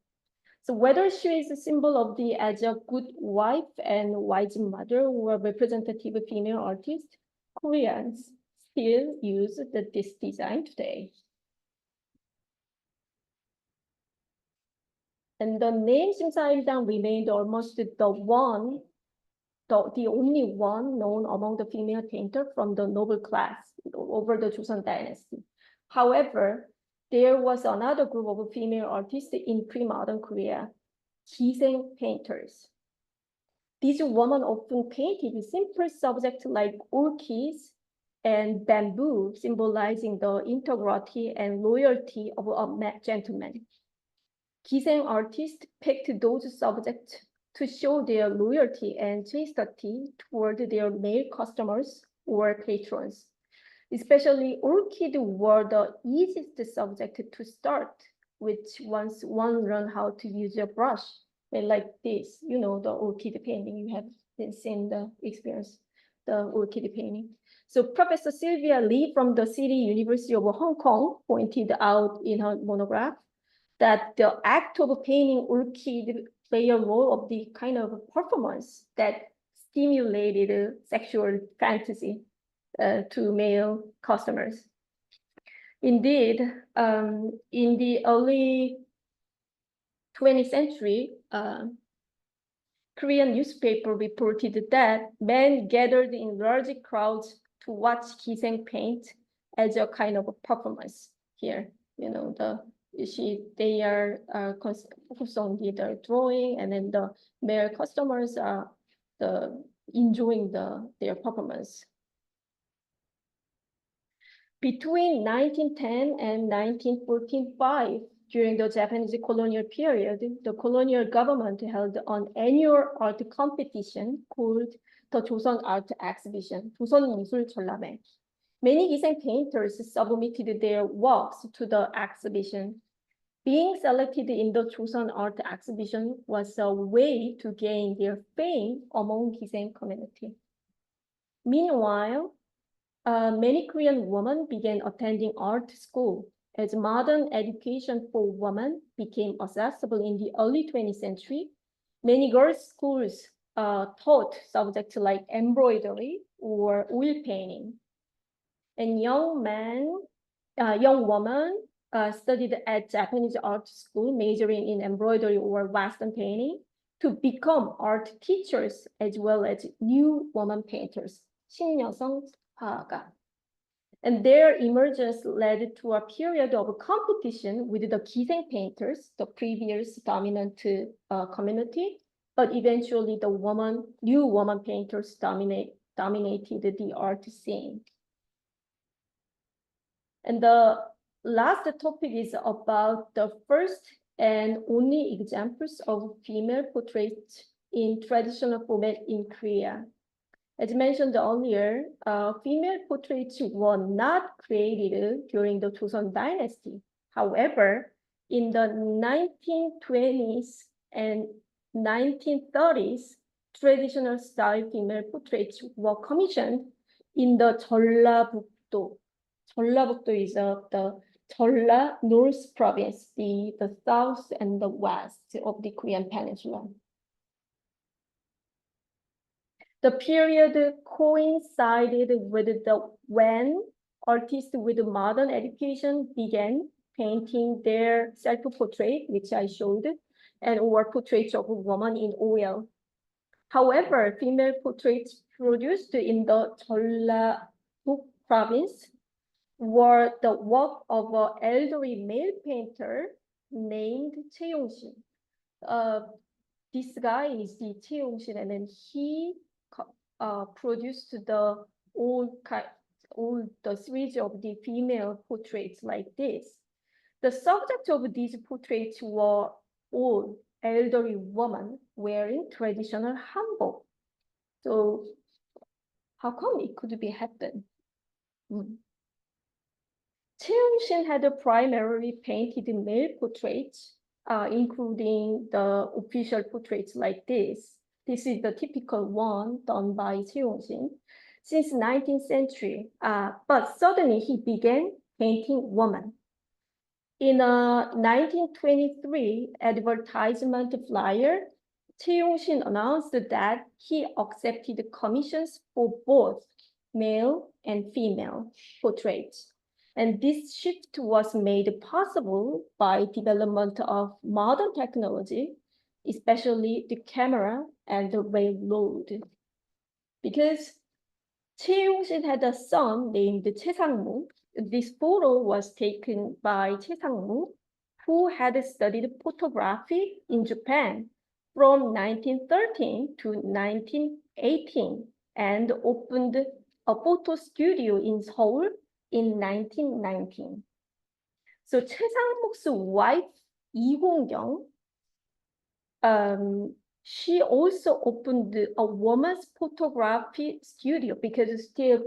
So whether she is a symbol of as a good wife and wise mother or a representative female artist, Koreans still use this design today. And the name 심사임당 remained almost the only one known among the female painters from the noble class over the Joseon dynasty. However, there was another group of female artists in pre-modern Korea, 기생 painters. These women often painted simple subjects like orchids and bamboo, symbolizing the integrity and loyalty of a gentleman. 기생 artists picked those subjects to show their loyalty and chastity toward their male customers or patrons. Especially orchid were the easiest subject to start with once one learned how to use a brush. Like this, you know, the orchid painting, you have seen the experience, the orchid painting. So Professor Sylvia Lee from the City University of Hong Kong pointed out in her monograph that the act of painting orchid play a role of the kind of performance that stimulated sexual fantasy to male customers. Indeed, in the early 20th century, Korean newspaper reported that men gathered in large crowds to watch 기생 paint as a kind of a performance here. You know, they are focused on the drawing, and then the male customers are the enjoying their performance. Between 1910 and 1945, during the Japanese colonial period, the colonial government held an annual art competition called the Joseon Art Exhibition, 조선 미술 전람회. Many Gisen painters submitted their works to the exhibition. Being selected in the Joseon Art Exhibition was a way to gain their fame among Gisen community. Meanwhile, many Korean women began attending art school as modern education for women became accessible in the early 20th century. Many girls' schools taught subjects like embroidery or oil painting. And young women studied at Japanese art school, majoring in embroidery or Western painting to become art teachers as well as new woman painters, 신여성 화가. And their emergence led to a period of competition with the Gisen painters, the previous dominant community, but eventually the new woman painters dominated the art scene. And the last topic is about the first and only examples of female portraits in traditional format in Korea. As mentioned earlier, female portraits were not created during the Joseon dynasty. However, in the 1920s and 1930s, traditional style female portraits were commissioned in the 전라북도. 전라북도 is the Jeolla North province, the south and the west of the Korean peninsula. The period coincided with when artists with modern education began painting their self-portrait, which I showed, and or portraits of a woman in oil. However, female portraits produced in the Jeolla province were the work of an elderly male painter named Choi Yong-shin. This guy is the Choi Yong-shin, and then he produced all the series of the female portraits like this. The subject of these portraits were all elderly women wearing traditional hanbok. So how come it could be happened? Choi Yong-shin had primarily painted male portraits, including the official portraits like this. This is the typical one done by Choi Yong-shin since 19th century, but suddenly he began painting women. In a 1923 advertisement flyer, Choi Yong-shin announced that he accepted commissions for both male and female portraits. And this shift was made possible by development of modern technology, especially the camera and the railroad. Because Choi Yong-shin had a son named Choi Sang-moo. This photo was taken by Choi Sang-moo, who had studied photography in Japan from 1913 to 1918 and opened a photo studio in Seoul in 1919. So Choi Sang-mook's wife, Lee Hong-kyung, she also opened a woman's photography studio because still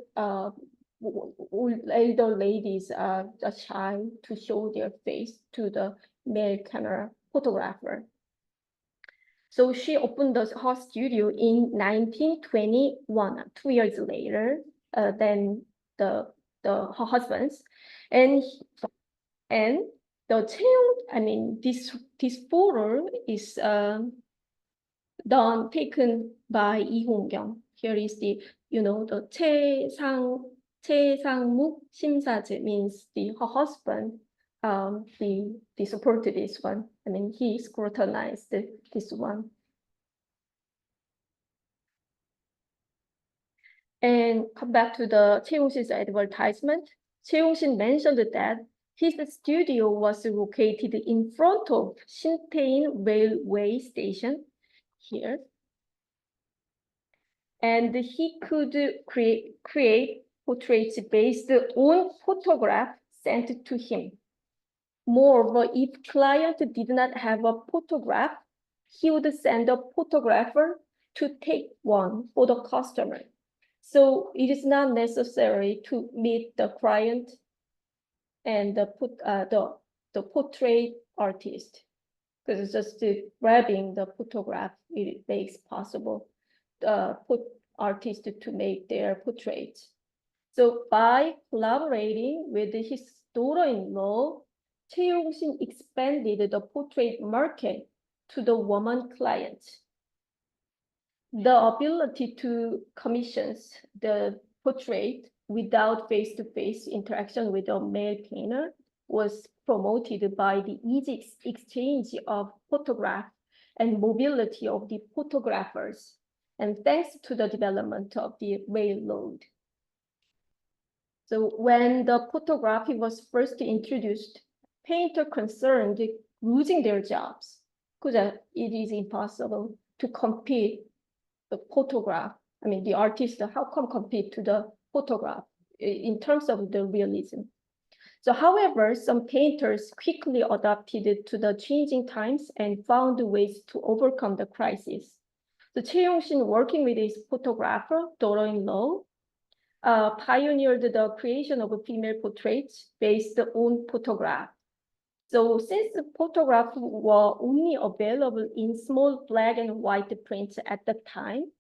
elder ladies are shy to show their face to the male camera photographer. So she opened her studio in 1921, 2 years later than her husband's, and this photo is taken by Lee Hong-kyung. Here is the Choi Sang-mook 심사제 means her husband. They supported this one. He scrutinized this one. And come back to the Choi Yong-shin's advertisement. Choi Yong-shin mentioned that his studio was located in front of Shintae railway station here. and he could create portraits based on photograph sent to him. Moreover, if client did not have a photograph, he would send a photographer to take one for the customer. So it is not necessary to meet the client and the portrait artist, because just grabbing the photograph, it makes possible artist to make their portraits. So by collaborating with his daughter-in-law, Choi Yong-shin expanded the portrait market to the woman client. The ability to commission the portrait without face-to-face interaction with a male painter was promoted by the easy exchange of photographs and mobility of the photographers, and thanks to the development of the railroad. So when the photography was first introduced, painters concerned losing their jobs because it is impossible to compete the photograph. I mean, the artist, how come compete to the photograph in terms of the realism? So however, some painters quickly adapted to the changing times and found ways to overcome the crisis. So Choi Yong-shin, working with his photographer, daughter-in-law, pioneered the creation of female portraits based on photograph. So since the photographs were only available in small black and white prints at the time,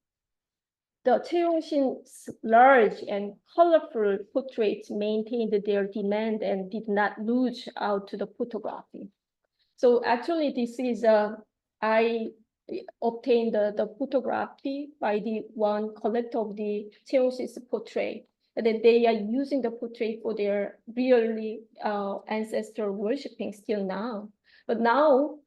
the Choi Yong-shin's large and colorful portraits maintained their demand and did not lose out to the photography. So actually, this is I obtained the photography by the one collector of the Choi Yong-shin's portrait. And then they are using the portrait for their really ancestor worshiping still now. But now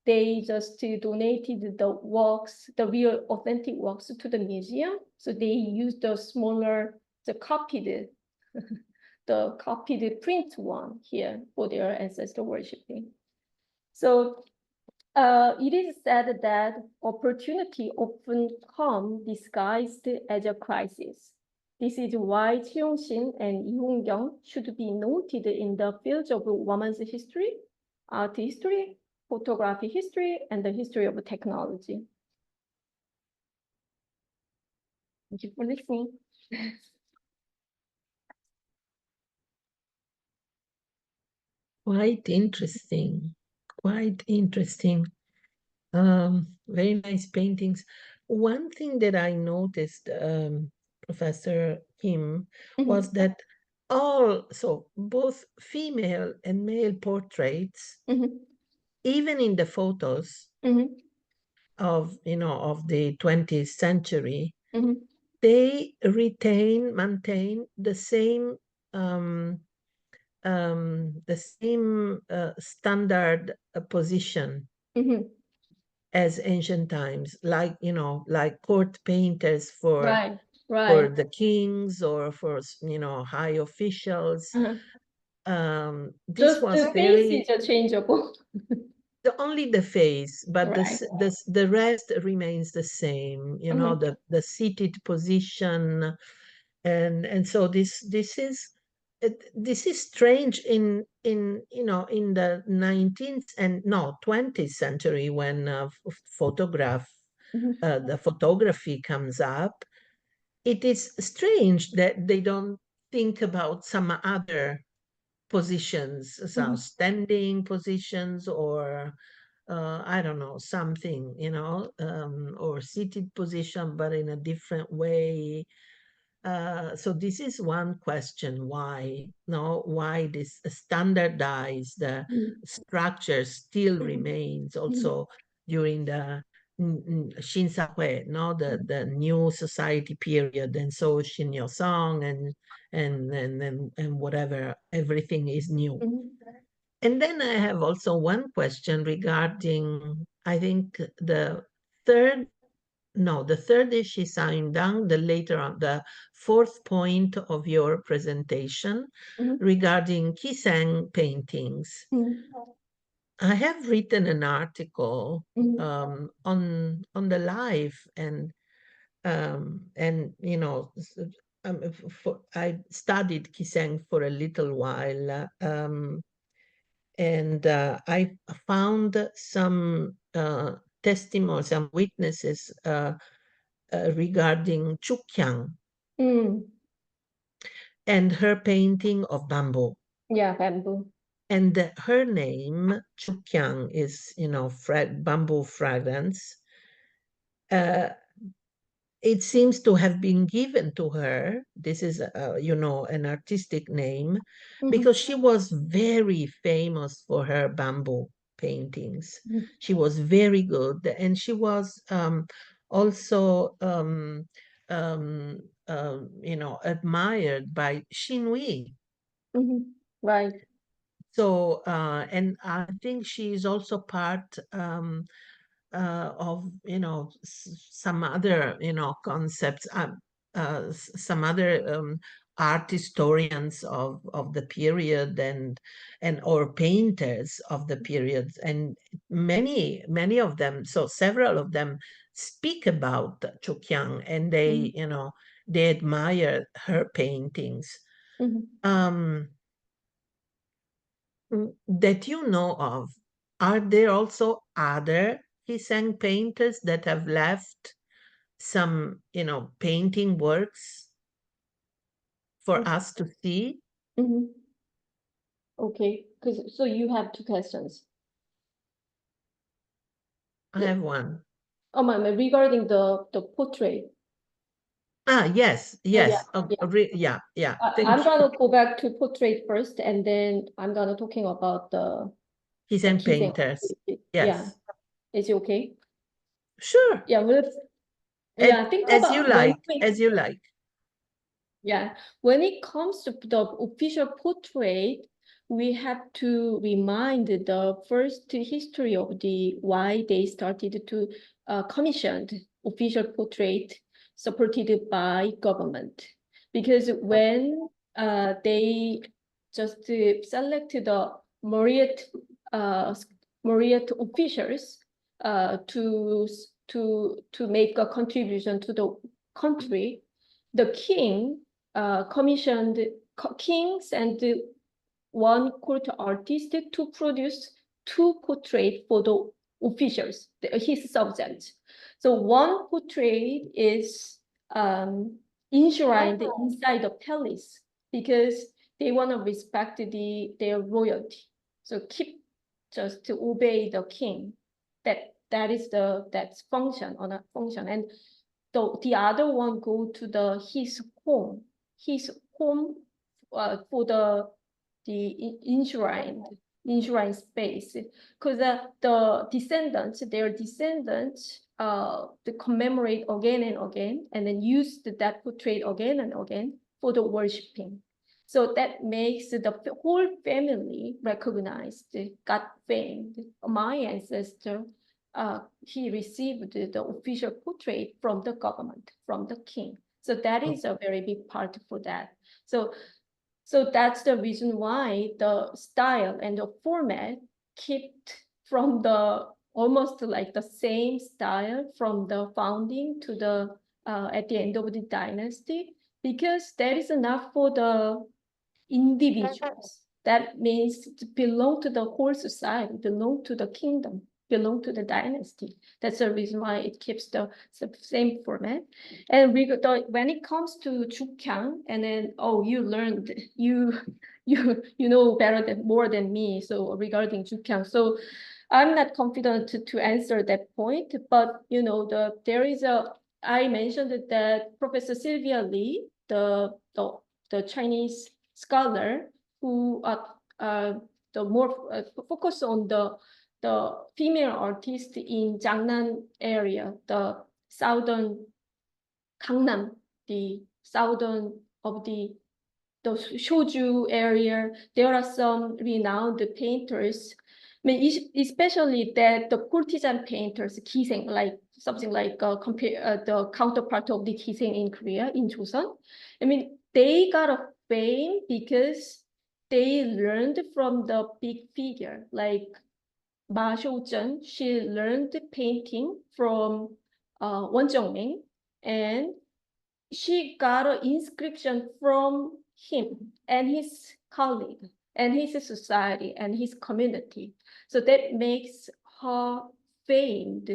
they just donated the works, the real authentic works to the museum. So they used the smaller, the copied print one here for their ancestor worshiping. So it is said that opportunity often come disguised as a crisis. This is why Choi Yong-shin and Lee Hong-kyung should be noted in the fields of women's history, art history, photography history, and the history of technology. Thank you for listening. Quite interesting, quite interesting. Very nice paintings. One thing that I noticed, Professor Kim, was that both female and male portraits, even in the photos of the 20th century, they maintain the same standard position as ancient times, like court painters for the kings or for high officials. This Just was the face is changeable. only the face, but the rest remains the same. The seated position, and so this is strange in the 19th and 20th century when the photography comes up. It is strange that they don't think about some other positions, some standing positions, or I don't know, something, or seated position, but in a different way. So this is one question: why this standardized structure still remains also during the Shinsakwe, the new society period, and so Shin-Yosong and whatever, everything is new. And then I have also one question regarding, I think the third is Shisaindang, the fourth point of your presentation regarding Kisang paintings. I have written an article on the life and And I studied Kiseng for a little while, and I found some testimonies, some witnesses regarding Chukyang Mm, and her painting of bamboo. yeah, bamboo. And her name, Chukyang, is, bamboo fragrance. It seems to have been given to her. This is, an artistic name, because she was very famous for her bamboo paintings. Mhm. She was very good, and she was also, admired by Shinui. Right. So, and I think she is also part of, some other, concepts, some other art historians of the period, and or painters of the period, and many of them, so several of them speak about Chukyang, and they, they admire her paintings. Mhm. That you know of, are there also other Hisang painters that have left some, painting works for us to see? Mhm. Okay, because so you have two questions. I have one. Oh, regarding the portrait. Yes, Yeah, yes. yeah. Yeah. I'm Thank you. gonna go back to portrait first, and then I'm gonna talking about the Hisang kissing. painters. Yeah, Yes. is it okay? Sure. Yeah, think As you about like, as you like. yeah, when it comes to the official portrait, we have to remind the first history of the why they started to commission official portrait supported by government. Because when they just selected the Mariette officials to make a contribution to the country, the king commissioned kings and one court artist to produce two portraits for the officials, his subjects. So one portrait is enshrined inside the palace because they want to respect their royalty. So keep just to obey the king. That's function on a function. And the other one go to his home for the enshrined space, because their descendants to commemorate again and again, and then use that portrait again and again for the worshiping. So that makes the whole family recognized, got famed. My ancestor, he received the official portrait from the government, from the king. So that is a very big part for that. So that's the reason why the style and the format kept from the almost like the same style from the founding to the at the end of the dynasty, because that is enough for the individuals. That means to belong to the whole society, belong to the kingdom, belong to the dynasty. That's the reason why it keeps the same format. And when it comes to Chukyang, and then you learned you know more than me. So regarding Chukyang, so I'm not confident to answer that point. But I mentioned that Professor Sylvia Lee, the Chinese scholar who the more focus on the female artist in Jiangnan area, the southern Gangnam, the southern of the Soju area. There are some renowned painters. I mean, especially that the courtesan painters, Kiseng, like something like the counterpart of the Kiseng in Korea, in Joseon. I mean, they got a fame because they learned from the big figure, like Ma Shouzhen. She learned painting from Won Jungming, and she got an inscription from him and his colleague and his society and his community. So that makes her famed,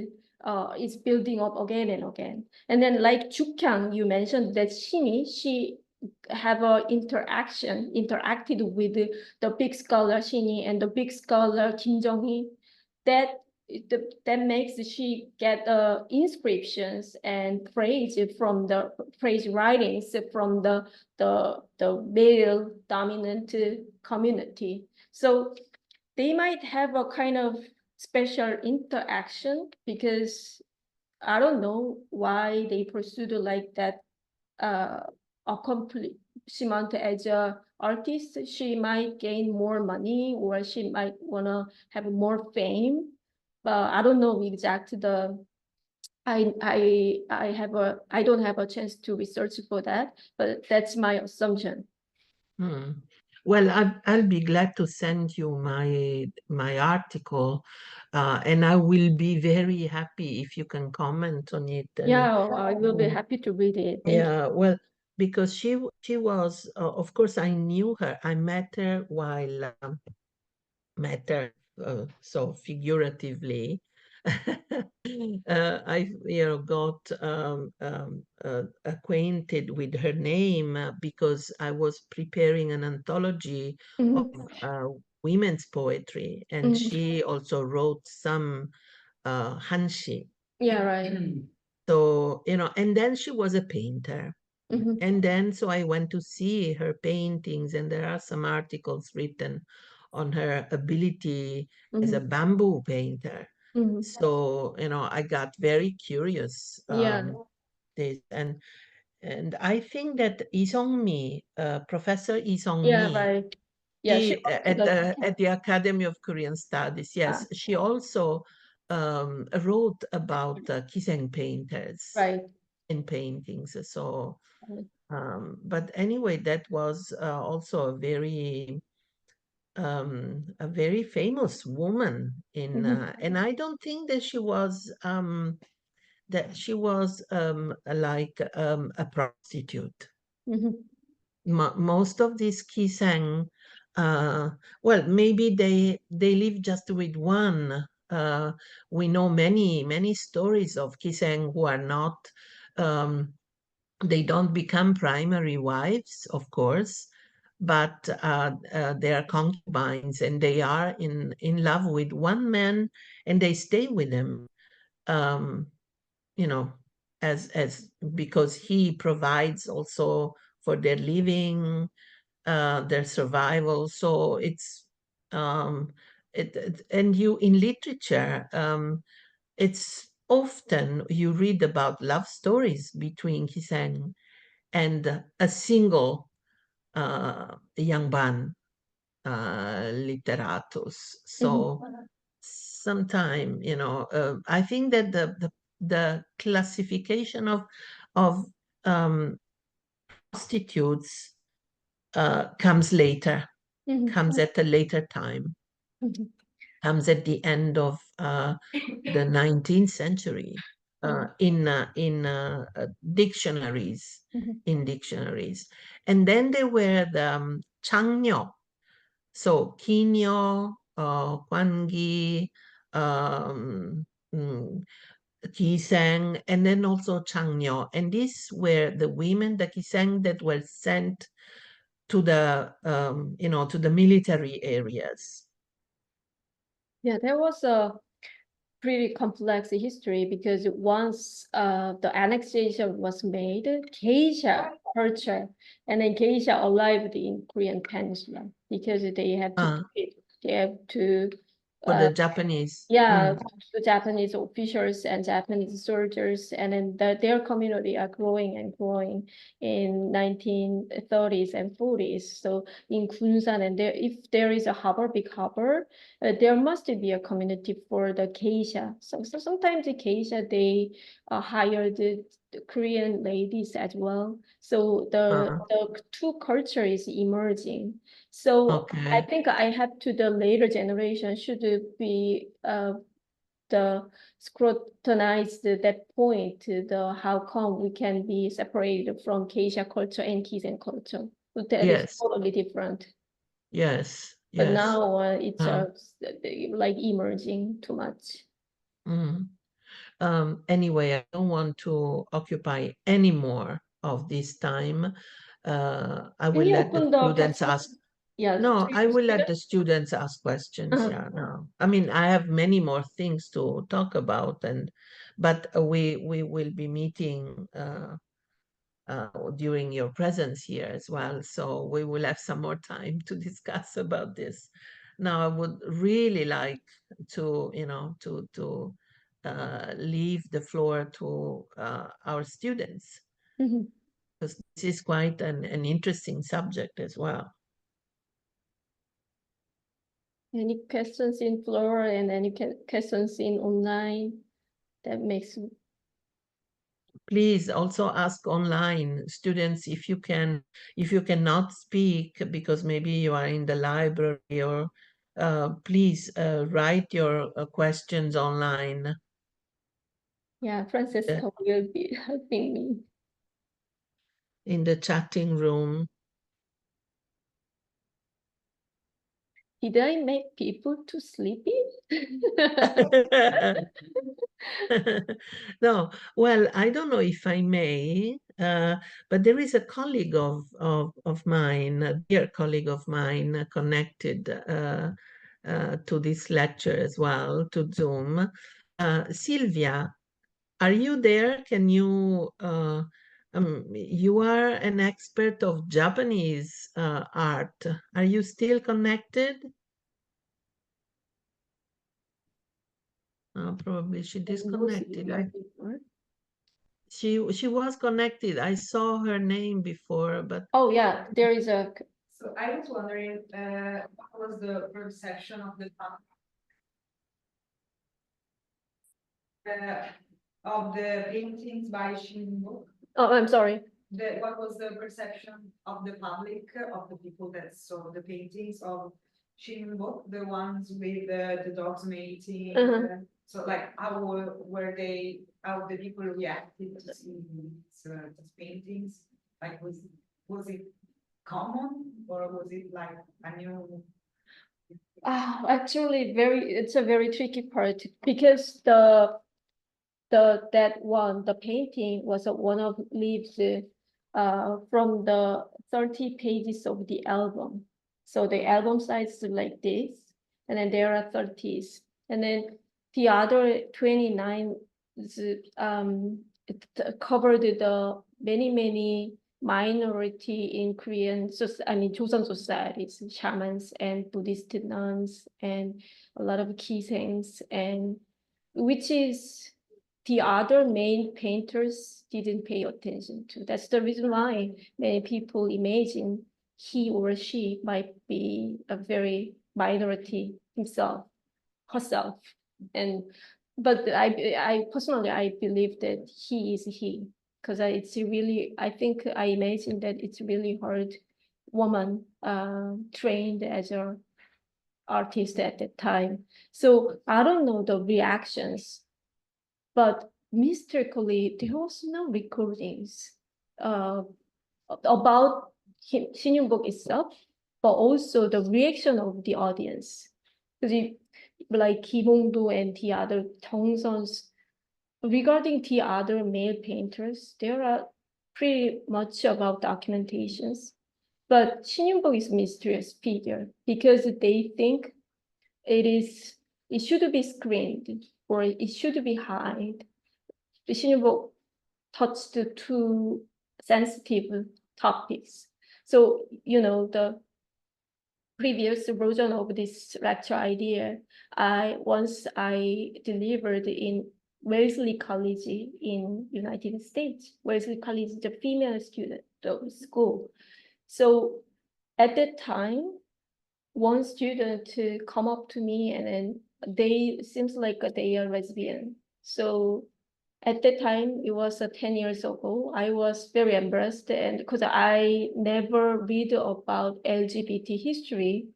is building up again and again. And then like Jukyang, you mentioned that she have a interacted with the big scholar Shini and the big scholar Kim Jong-hee. That makes she get inscriptions and praise writings from the male dominant community. So they might have a kind of special interaction because I don't know why they pursued like that accomplishment as a artist. She might gain more money or she might wanna have more fame. But I don't know exact I don't have a chance to research for that, but that's my assumption. Well, I'll be glad to send you my article, and I will be very happy if you can comment on it. Yeah, I will be happy to read it. Thank you. Yeah, well, because she was, of course, I knew her. I met her while so figuratively. I got acquainted with her name because I was preparing an anthology of women's poetry, and she also wrote some hanshi. Yeah, right. So, and then she was a painter. And then, so I went to see her paintings, and there are some articles written on her ability as a bamboo painter. So, I got very curious. Yeah. This and I think that Isong-mi, Professor Yeah, Isong-mi, right. Yeah, she at the Academy of Korean Studies, yes, she also wrote about Kiseng painters right. in paintings. So, but anyway, that was also a very famous woman in, and I don't think that she was like a prostitute. Most of these Kisang, well, maybe they live just with one. We know many stories of Kisang who are not. They don't become primary wives, of course, but they are concubines, and they are in love with one man, and they stay with him. You know, as because he provides also for their living, their survival. So it's and you in literature, it's often you read about love stories between Kisang and a single young man literatus. So sometime, I think that the classification of prostitutes comes later, comes at a later time, comes at the end of the 19th century in dictionaries, and then there were the Changnyo, so Kinyo, Kwangi, Kisang, and then also Changnyo. And these were the women, the Kisang, that were sent to the, to the military areas. Yeah, there was a pretty complex history because once the annexation was made, geisha culture and then geisha arrived in Korean Peninsula because they have to For the Japanese. Yeah, the Japanese officials and Japanese soldiers, and then their community are growing and growing in 1930s and 40s. So in Kunsan, and if there is a harbor, big harbor, there must be a community for the geisha. So sometimes the geisha, they hire the Korean ladies as well. So the two cultures is emerging. So I think I have to the later generation should be scrutinized that point, the how come we can be separated from Geisha culture and Kisen culture. So that is Yes. totally different. Yes, But yes. now it's Uh. like emerging too much. Mm. Anyway, I don't want to occupy any more of this time. I will you let the open the students question? ask. Yeah. No, to I your will let the students? students ask questions. Uh-huh. Yeah, no. I mean, I have many more things to talk about, but we will be meeting during your presence here as well. So we will have some more time to discuss about this. Now, I would really like to, leave the floor to our students, Mhm. because this is quite an interesting subject as well. Any questions in floor and any questions in online that makes Please also ask online students if you cannot speak because maybe you are in the library, or please write your questions online. yeah, Francesca will be helping me. In the chatting room. Did I make people too sleepy? No, well, I don't know if I may, but there is a colleague of mine, a dear colleague of mine, connected to this lecture as well, to Zoom. Sylvia, are you there? Can you, you are an expert of Japanese art. Are you still connected? Probably she disconnected. She was connected. I saw her name before, but Oh yeah, there is a. So I was wondering, what was the perception of the paintings by Shinbo? Oh, I'm sorry. What was the perception of the public, of the people that saw the paintings of Shinbo, the ones with the dogs mating? So like, how were they, how the people reacted to see these paintings? Like, was it common, or was it like a new? Actually, it's a very tricky part because the painting was one of leaves from the 30 pages of the album. So the album size is like this, and then there are 30s, and then the other 29 is, it covered the many minority in Korean, Joseon societies, shamans and Buddhist nuns, and a lot of key things, and which is the other main painters didn't pay attention to. That's the reason why many people imagine he or she might be a very minority herself. But I personally, I believe that he is he, because I think I imagine that it's really hard woman trained as a artist at that time. So I don't know the reactions, but mystically, there was no recordings about Shinyeonbok itself, but also the reaction of the audience. Because like Kim Hong-do and the other Jong-sun's, regarding the other male painters, there are pretty much about documentations. But Shinyeonbok is a mysterious figure because they think it should be screened or it should be hide. The Shinyeonbok touched two sensitive topics. So, the previous version of this lecture idea, once I delivered in Wellesley College in United States. Wellesley College is a female student school. So at that time, one student come up to me and then they seems like they are lesbian. So at that time, it was 10 years ago, I was very embarrassed, and because I never read about LGBT history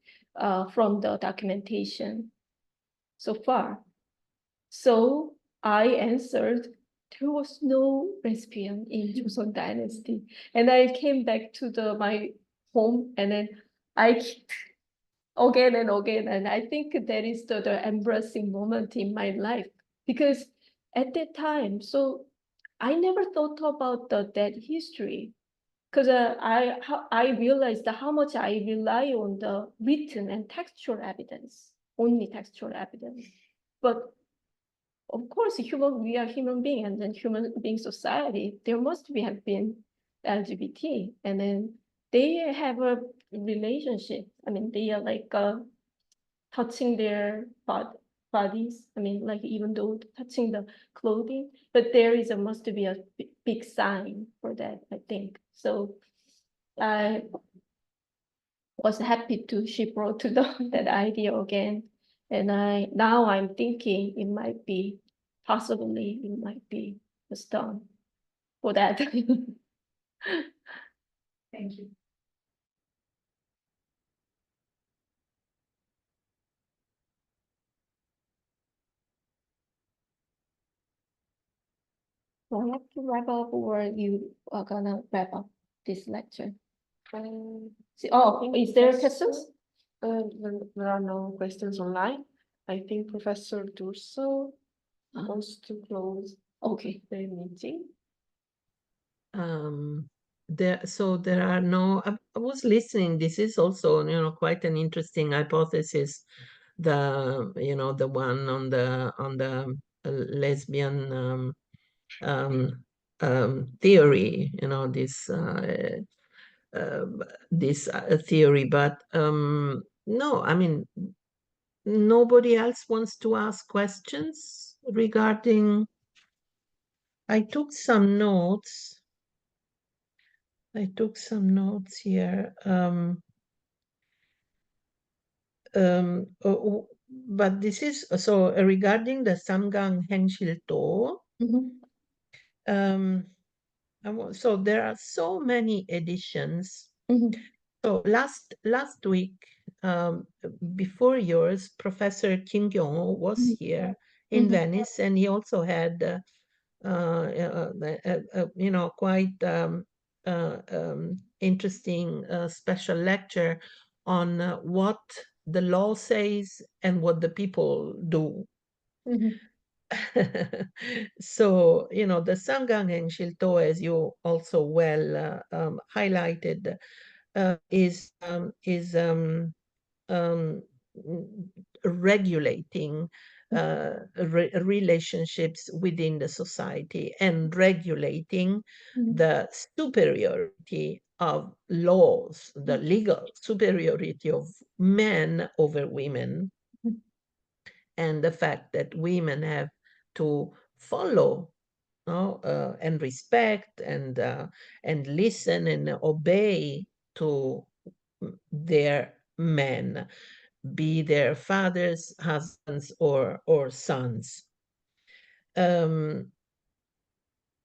from the documentation so far. So I answered, there was no lesbian in Joseon Dynasty. And I came back to my home and then I again and again. And I think that is the embarrassing moment in my life because at that time, so I never thought about that history because I realized how much I rely on the written and textual evidence, only textual evidence. But of course, we are human being, and then human being society, there must have been LGBT, and then they have a relationship. I mean, they are like touching their bodies. I mean, like even though touching the clothing, but there must be a big sign for that, I think. So I was happy she brought to that idea again. And now I'm thinking it might be a stone for that. Thank you. Do I have to wrap up or you are gonna wrap up this lecture? Is there questions? There are no questions online. I think Professor Durso wants to close Okay. the meeting. There are no, I was listening, this is also, quite an interesting hypothesis, the one on the lesbian theory, this theory, but no, I mean, nobody else wants to ask questions regarding. I took some notes here. But this is so regarding the Samgang Henshil-to. So there are so many editions. So last week, before yours, Professor Kim Kyung was here in Venice, and he also had quite interesting special lecture on what the law says and what the people do. So, the Samgang Henshil-to, as you also well highlighted, is regulating relationships within the society and regulating the superiority of laws, the legal superiority of men over women, and the fact that women have to follow and respect and listen and obey to their men, be their fathers, husbands, or sons.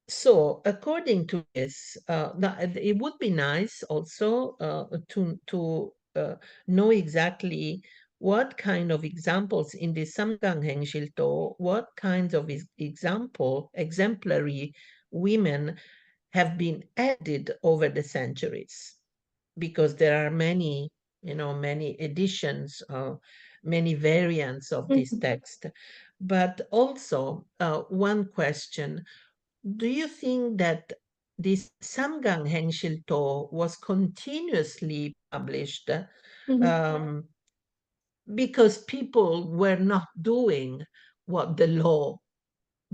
So according to this, it would be nice also to know exactly what kind of examples in the Samgang Henshil-to, what kinds of exemplary women have been added over the centuries, because there are many editions, many variants of this text. But also, one question: do you think that this Samgang Henshil-to was continuously published because people were not doing what the law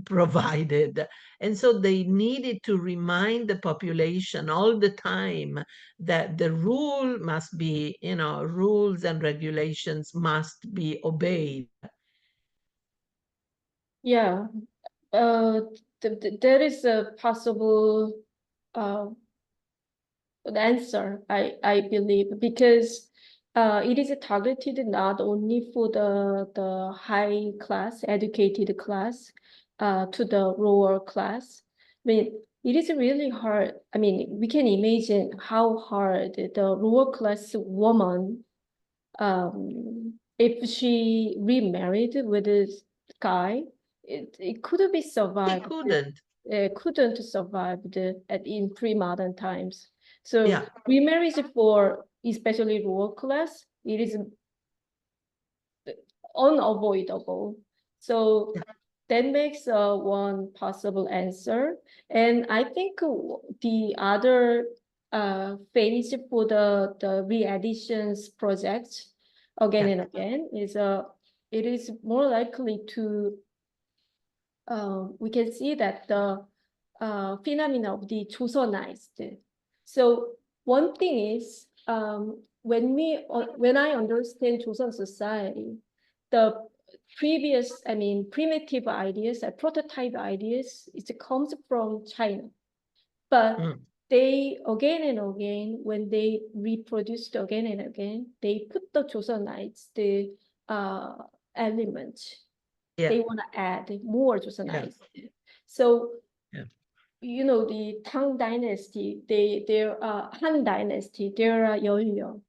provided, and so they needed to remind the population all the time that the rule must be, rules and regulations must be obeyed? Yeah, there is a possible answer, I believe, because it is targeted not only for the high class, educated class, to the lower class. I mean, it is really hard. I mean, we can imagine how hard the lower class woman, if she remarried with this guy, it couldn't be They survived. couldn't. Couldn't survive in pre-modern times. So Yeah. remarriage for especially rural class, it is unavoidable. So Yeah. that makes one possible answer. And I think the other phase for the re-additions project again Yeah. and again is it is more likely to we can see that the phenomena of the Joseonized. So one thing is when I understand Joseon society, the primitive ideas and prototype ideas, it comes from China. But they again and again, when they reproduced again and again, they put the Joseonized elements. Yeah. They want to add more Joseonized. Yeah. So Yeah. the Tang Dynasty, their Han Dynasty, there are Yeonryeo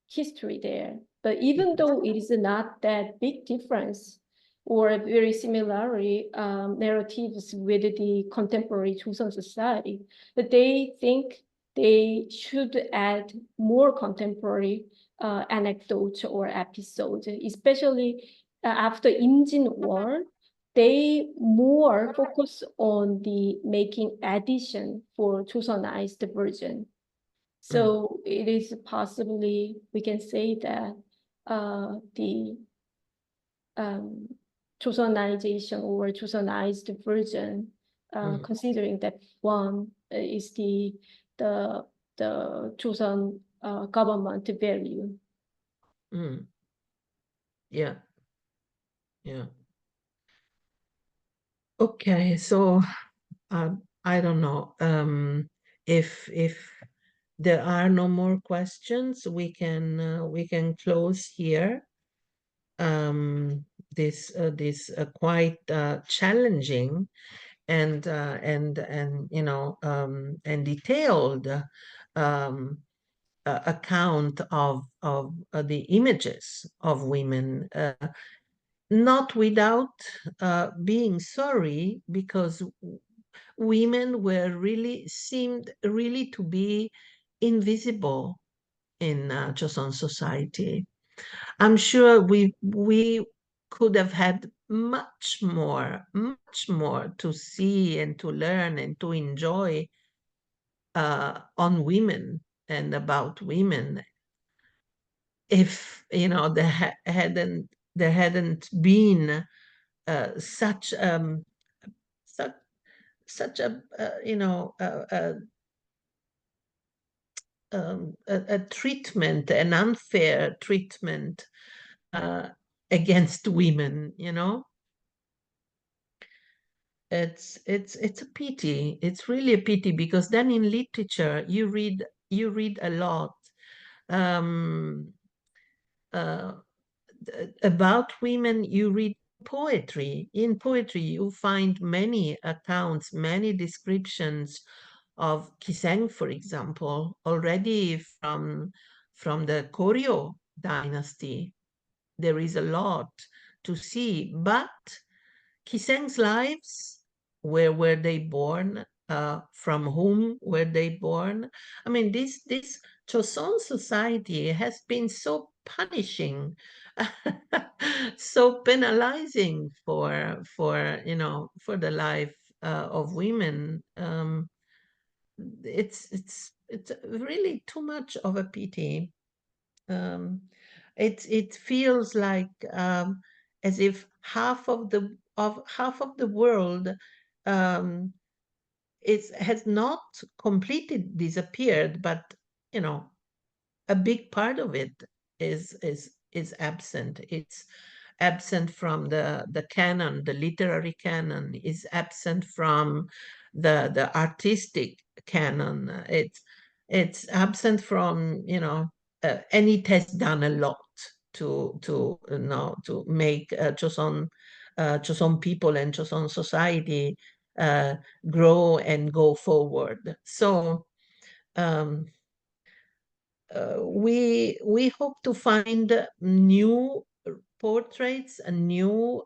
history there. But even though it is not that big difference or very similarly narratives with the contemporary Joseon society, but they think they should add more contemporary anecdotes or episodes, especially after Imjin War. They more focus on the making addition for Joseonized version. So it is possibly, we can say that the Joseonization or Joseonized version, considering that one is the Joseon government value. Yeah. Yeah. Okay, so I don't know. If there are no more questions, we can close here. This quite challenging and and detailed account of the images of women, not without being sorry, because women seemed really to be invisible in Joseon society. I'm sure we could have had much more to see and to learn and to enjoy on women and about women, if there hadn't been such such such a a treatment, an unfair treatment against women. It's a pity. It's really a pity, because then in literature you read a lot um, about women. You read poetry. In poetry, you find many accounts, many descriptions of Kiseng, for example, already from the Koryo dynasty. There is a lot to see, but Kiseng's lives, where were they born? From whom were they born? I mean, this Joseon society has been so punishing, so penalizing for the life of women. It's really too much of a pity. It feels like as if half of the world um, has not completely disappeared, but you know a big part of it is absent. It's absent from the canon, the literary canon, is absent from the artistic canon. It's absent from and it has done a lot to make Joseon people and Joseon society grow and go forward. So we hope to find new portraits, a new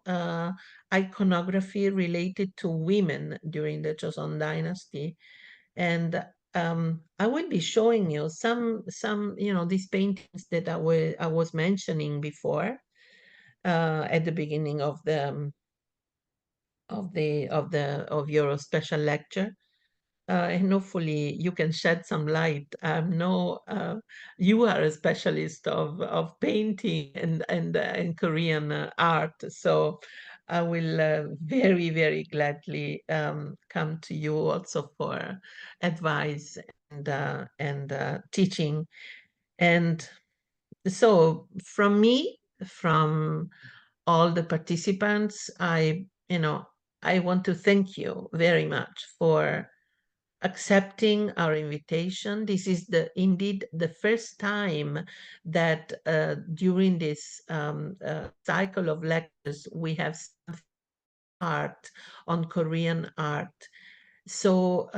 iconography related to women during the Joseon Dynasty. And I will be showing you some these paintings that I was mentioning before at the beginning of your special lecture. And hopefully you can shed some light. You are a specialist of painting and Korean art, so I will very, very gladly come to you also for advice and teaching. And so from me, from all the participants, I want to thank you very much for accepting our invitation. This is indeed the first time that during this cycle of lectures we have some art on Korean art. So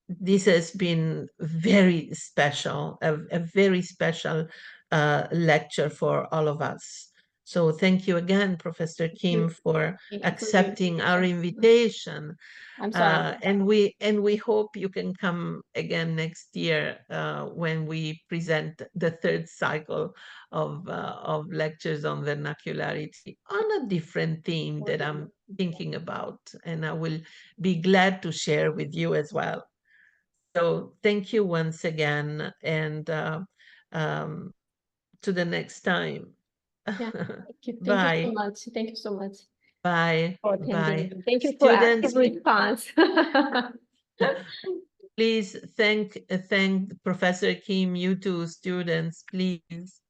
this has been very special, a very special lecture for all of us. So thank you again, Professor Kim, for Thank you for the accepting our invitation. invitation. I'm sorry. And we hope you can come again next year when we present the third cycle of lectures on vernacularity on a different theme that I'm thinking about, and I will be glad to share with you as well. So thank you once again, and um, to the next time. Yeah, thank you. Thank you so Bye. much. Thank you so much Bye. for Bye. attending. Thank you for active Students, response. please thank Professor Kim, you too, students, please.